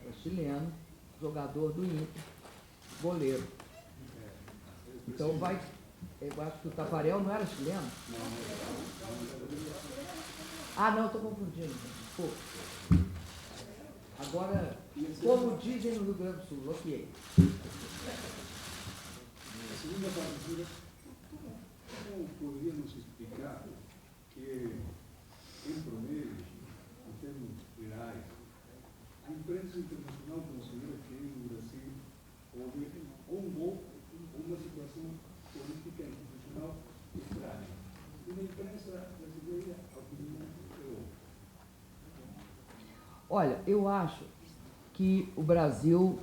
Era chileno, jogador do Inter, goleiro. Então vai. Eu acho que o Tafarel não era chileno? Ah, não, estou confundindo. Desculpa. Agora, como dizem no Rio Grande do Sul, bloqueei. A segunda partida, como poderíamos explicar que, em promedio, em termos gerais, a imprensa internacional considera que no Brasil houve uma situação política institucional estranha. E na imprensa brasileira, a opinião é outra. Olha, eu acho que o Brasil,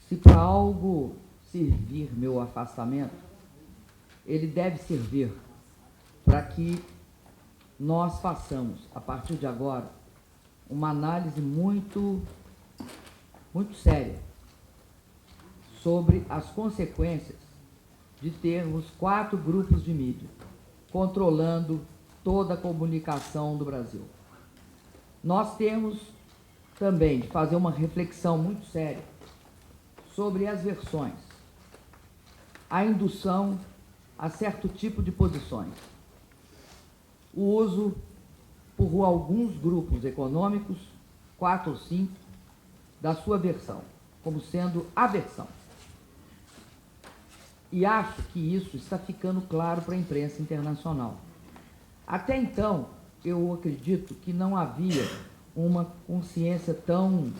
se para algo servir meu afastamento, ele deve servir para que nós façamos, a partir de agora, uma análise muito séria sobre as consequências de termos 4 grupos de mídia controlando toda a comunicação do Brasil. Nós temos também de fazer uma reflexão muito séria sobre as versões, a indução a certo tipo de posições, o uso por alguns grupos econômicos, 4 ou 5, da sua versão, como sendo a versão. E acho que isso está ficando claro para a imprensa internacional. Até então, eu acredito que não havia uma consciência tão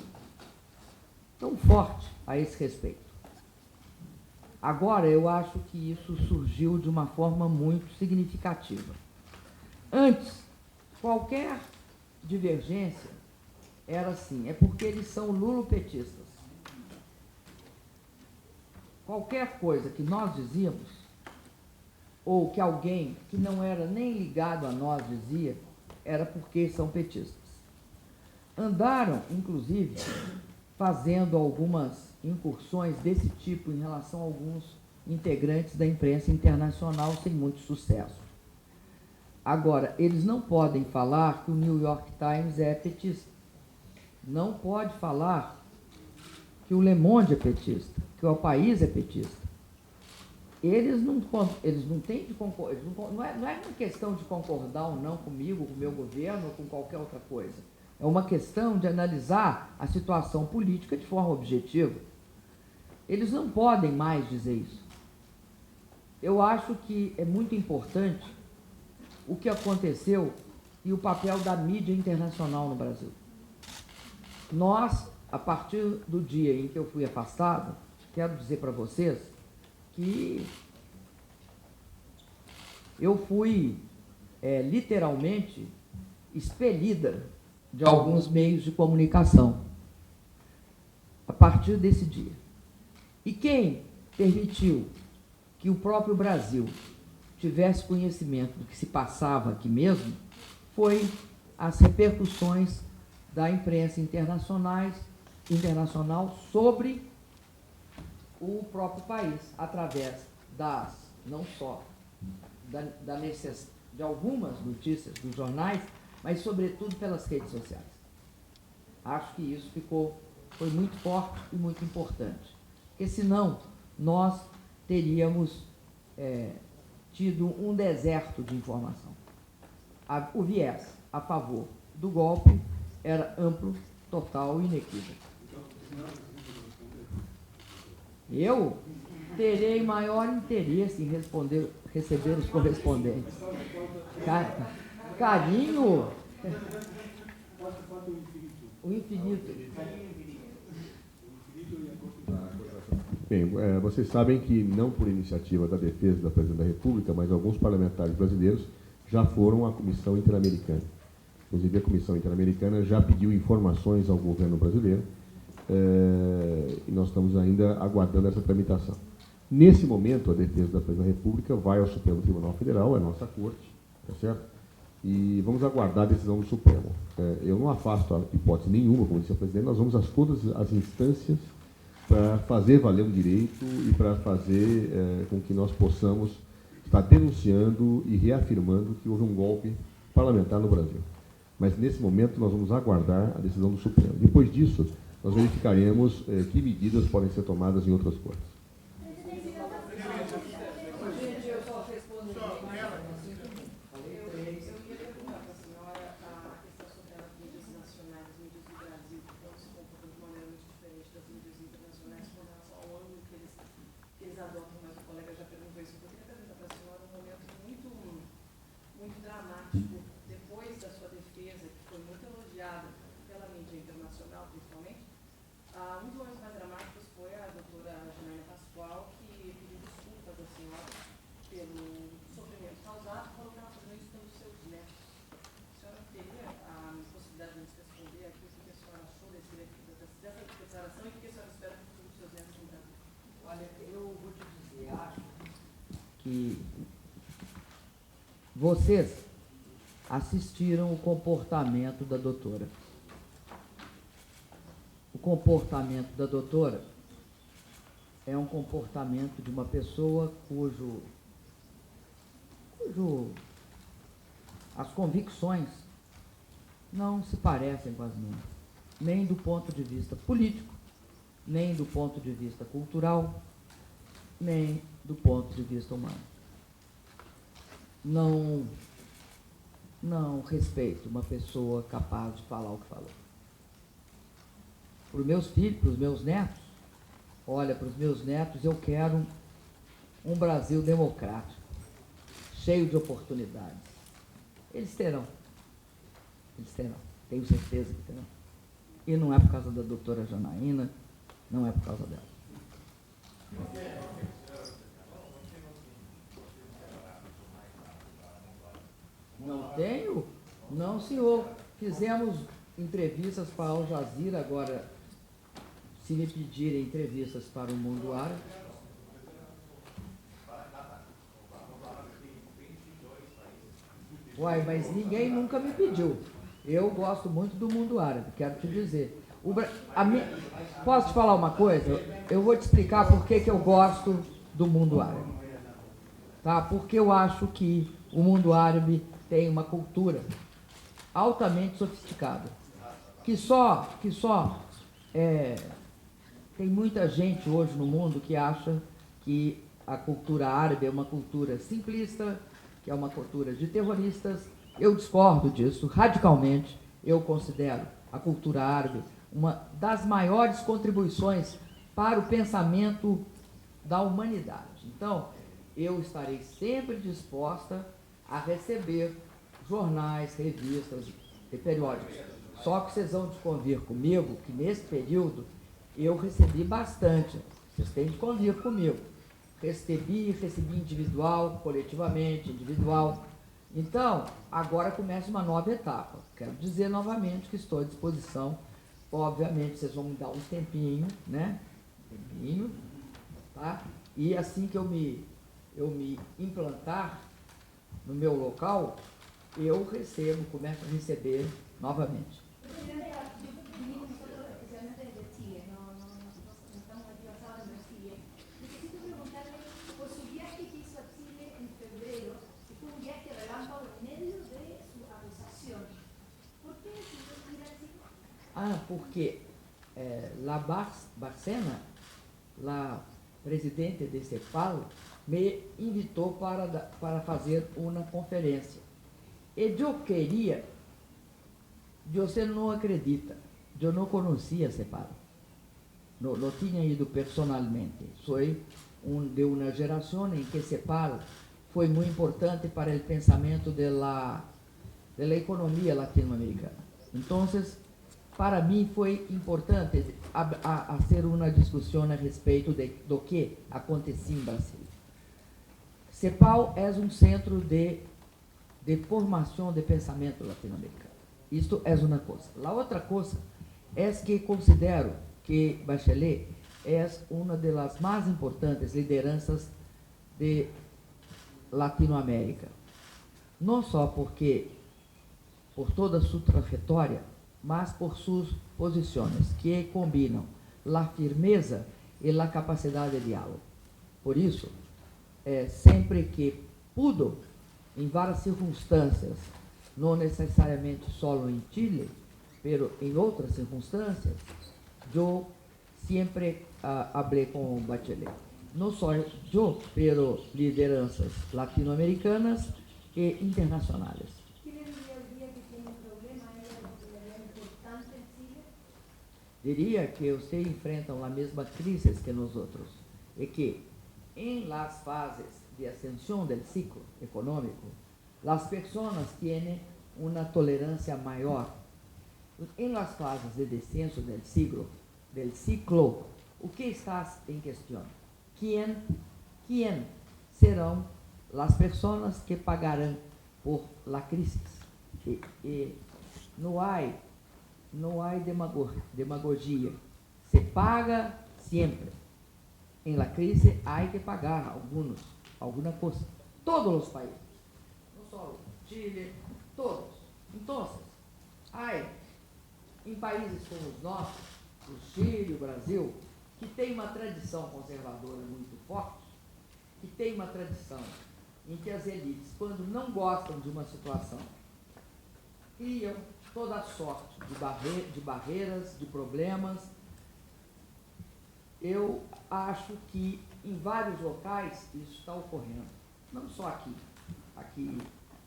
forte a esse respeito. Agora, eu acho que isso surgiu de uma forma muito significativa. Antes, qualquer divergência era assim, é porque eles são lulopetistas. Qualquer coisa que nós dizíamos, ou que alguém que não era nem ligado a nós dizia, era porque são petistas. Andaram, inclusive, fazendo algumas incursões desse tipo em relação a alguns integrantes da imprensa internacional sem muito sucesso. Agora, eles não podem falar que o New York Times é petista. Não pode falar que o Le Monde é petista, que o País é petista. Eles não têm de concordar, não é uma questão de concordar ou não comigo, com o meu governo ou com qualquer outra coisa. É uma questão de analisar a situação política de forma objetiva. Eles não podem mais dizer isso. Eu acho que é muito importante o que aconteceu e o papel da mídia internacional no Brasil. Nós, a partir do dia em que eu fui afastado, quero dizer para vocês que eu fui literalmente expelida de alguns meios de comunicação a partir desse dia. E quem permitiu que o próprio Brasil tivesse conhecimento do que se passava aqui mesmo foi as repercussões da imprensa internacional sobre o próprio país, através não só de algumas notícias dos jornais, mas sobretudo pelas redes sociais. Acho que isso foi muito forte e muito importante, porque senão nós teríamos tido um deserto de informação. O viés a favor do golpe era amplo, total e inequívoco. Eu terei maior interesse em receber os correspondentes. Carinho. O infinito. Bem, vocês sabem que, não por iniciativa da defesa da Presidente da República, mas alguns parlamentares brasileiros já foram à Comissão Interamericana. Inclusive, a Comissão Interamericana já pediu informações ao governo brasileiro e nós estamos ainda aguardando essa tramitação. Nesse momento, a defesa da Presidente da República vai ao Supremo Tribunal Federal, é a nossa corte, tá certo? e vamos aguardar a decisão do Supremo. Eu não afasto a hipótese nenhuma, como disse a presidente, nós vamos a todas as instâncias para fazer valer o direito e para fazer com que nós possamos estar denunciando e reafirmando que houve um golpe parlamentar no Brasil. Mas, nesse momento, nós vamos aguardar a decisão do Supremo. Depois disso, nós verificaremos que medidas podem ser tomadas em outras cortes. Que vocês assistiram o comportamento da doutora. O comportamento da doutora é um comportamento de uma pessoa cujo as convicções não se parecem com as minhas, nem do ponto de vista político, nem do ponto de vista cultural, nem do ponto de vista humano. Não respeito uma pessoa capaz de falar o que falou. Para os meus filhos, para os meus netos, olha, para os meus netos eu quero um Brasil democrático, cheio de oportunidades. Eles terão, tenho certeza que terão. E não é por causa da doutora Janaína, não é por causa dela. Não tenho? Não, senhor. Fizemos entrevistas para Al Jazeera, agora, se me pedirem entrevistas para o Mundo Árabe. Uai, mas ninguém nunca me pediu. Eu gosto muito do Mundo Árabe, quero te dizer. Posso te falar uma coisa? Eu vou te explicar por que eu gosto do Mundo Árabe. Tá? Porque eu acho que o Mundo Árabe tem uma cultura altamente sofisticada. Tem muita gente hoje no mundo que acha que a cultura árabe é uma cultura simplista, que é uma cultura de terroristas. Eu discordo disso radicalmente. Eu considero a cultura árabe uma das maiores contribuições para o pensamento da humanidade. Então, eu estarei sempre disposta a receber jornais, revistas e periódicos. Só que vocês vão convir comigo que nesse período eu recebi bastante. Vocês têm de convir comigo. Recebi individual, coletivamente, individual. Então, agora começa uma nova etapa. Quero dizer novamente que estou à disposição. Obviamente, vocês vão me dar um tempinho, né? Tá? E assim que eu me implantar no meu local, eu começo a receber novamente. Porque la Barcena, la presidente de CEPAL, me invitou para fazer uma conferência. E você não acredita, eu não conhecia CEPAL, não tinha ido personalmente. Sou de uma geração em que CEPAL foi muito importante para o pensamento da economia latino-americana. Então, para mim foi importante fazer uma discussão a respeito do que acontecia em Brasil. CEPAL é um centro de formação de pensamento latino-americano. Isto é uma coisa. A outra coisa é que considero que Bachelet é uma das mais importantes lideranças de Latinoamérica. Não só porque por toda su trajetória, mas por sus posiciones, que combinam la firmeza e la capacidade de diálogo. Por isso, sempre que pudo, em várias circunstâncias, não necessariamente só em Chile, pero em outras circunstâncias, eu sempre hablé com Bachelet. Não só eu, pero lideranças latino-americanas e internacionais. Diria que ustedes enfrentam a mesma crise que nós outros, e que em las fases de ascensão do ciclo econômico, as pessoas têm uma tolerância maior. Em las fases de descenso do ciclo, o que está em questão? Quem serão as pessoas que pagarão por la crise? E não há demagogia. Se paga sempre. Em la crise há que pagar alguma coisa. Todos os países, não só Chile, todos. Então, há em países como os nossos, o Chile, o Brasil, que tem uma tradição conservadora muito forte, que tem uma tradição em que as elites, quando não gostam de uma situação, criam toda a sorte de barreiras, de problemas. Eu acho que em vários locais isso está ocorrendo, não só aqui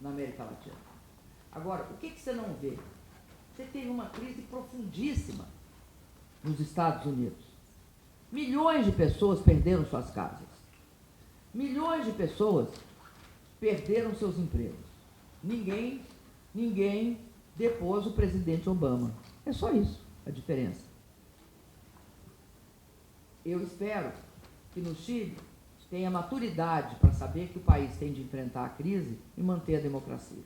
na América Latina. Agora, o que você não vê? Você teve uma crise profundíssima nos Estados Unidos. Milhões de pessoas perderam suas casas. Milhões de pessoas perderam seus empregos. Ninguém depôs o presidente Obama. É só isso a diferença. Eu espero que no Chile tenha maturidade para saber que o país tem de enfrentar a crise e manter a democracia.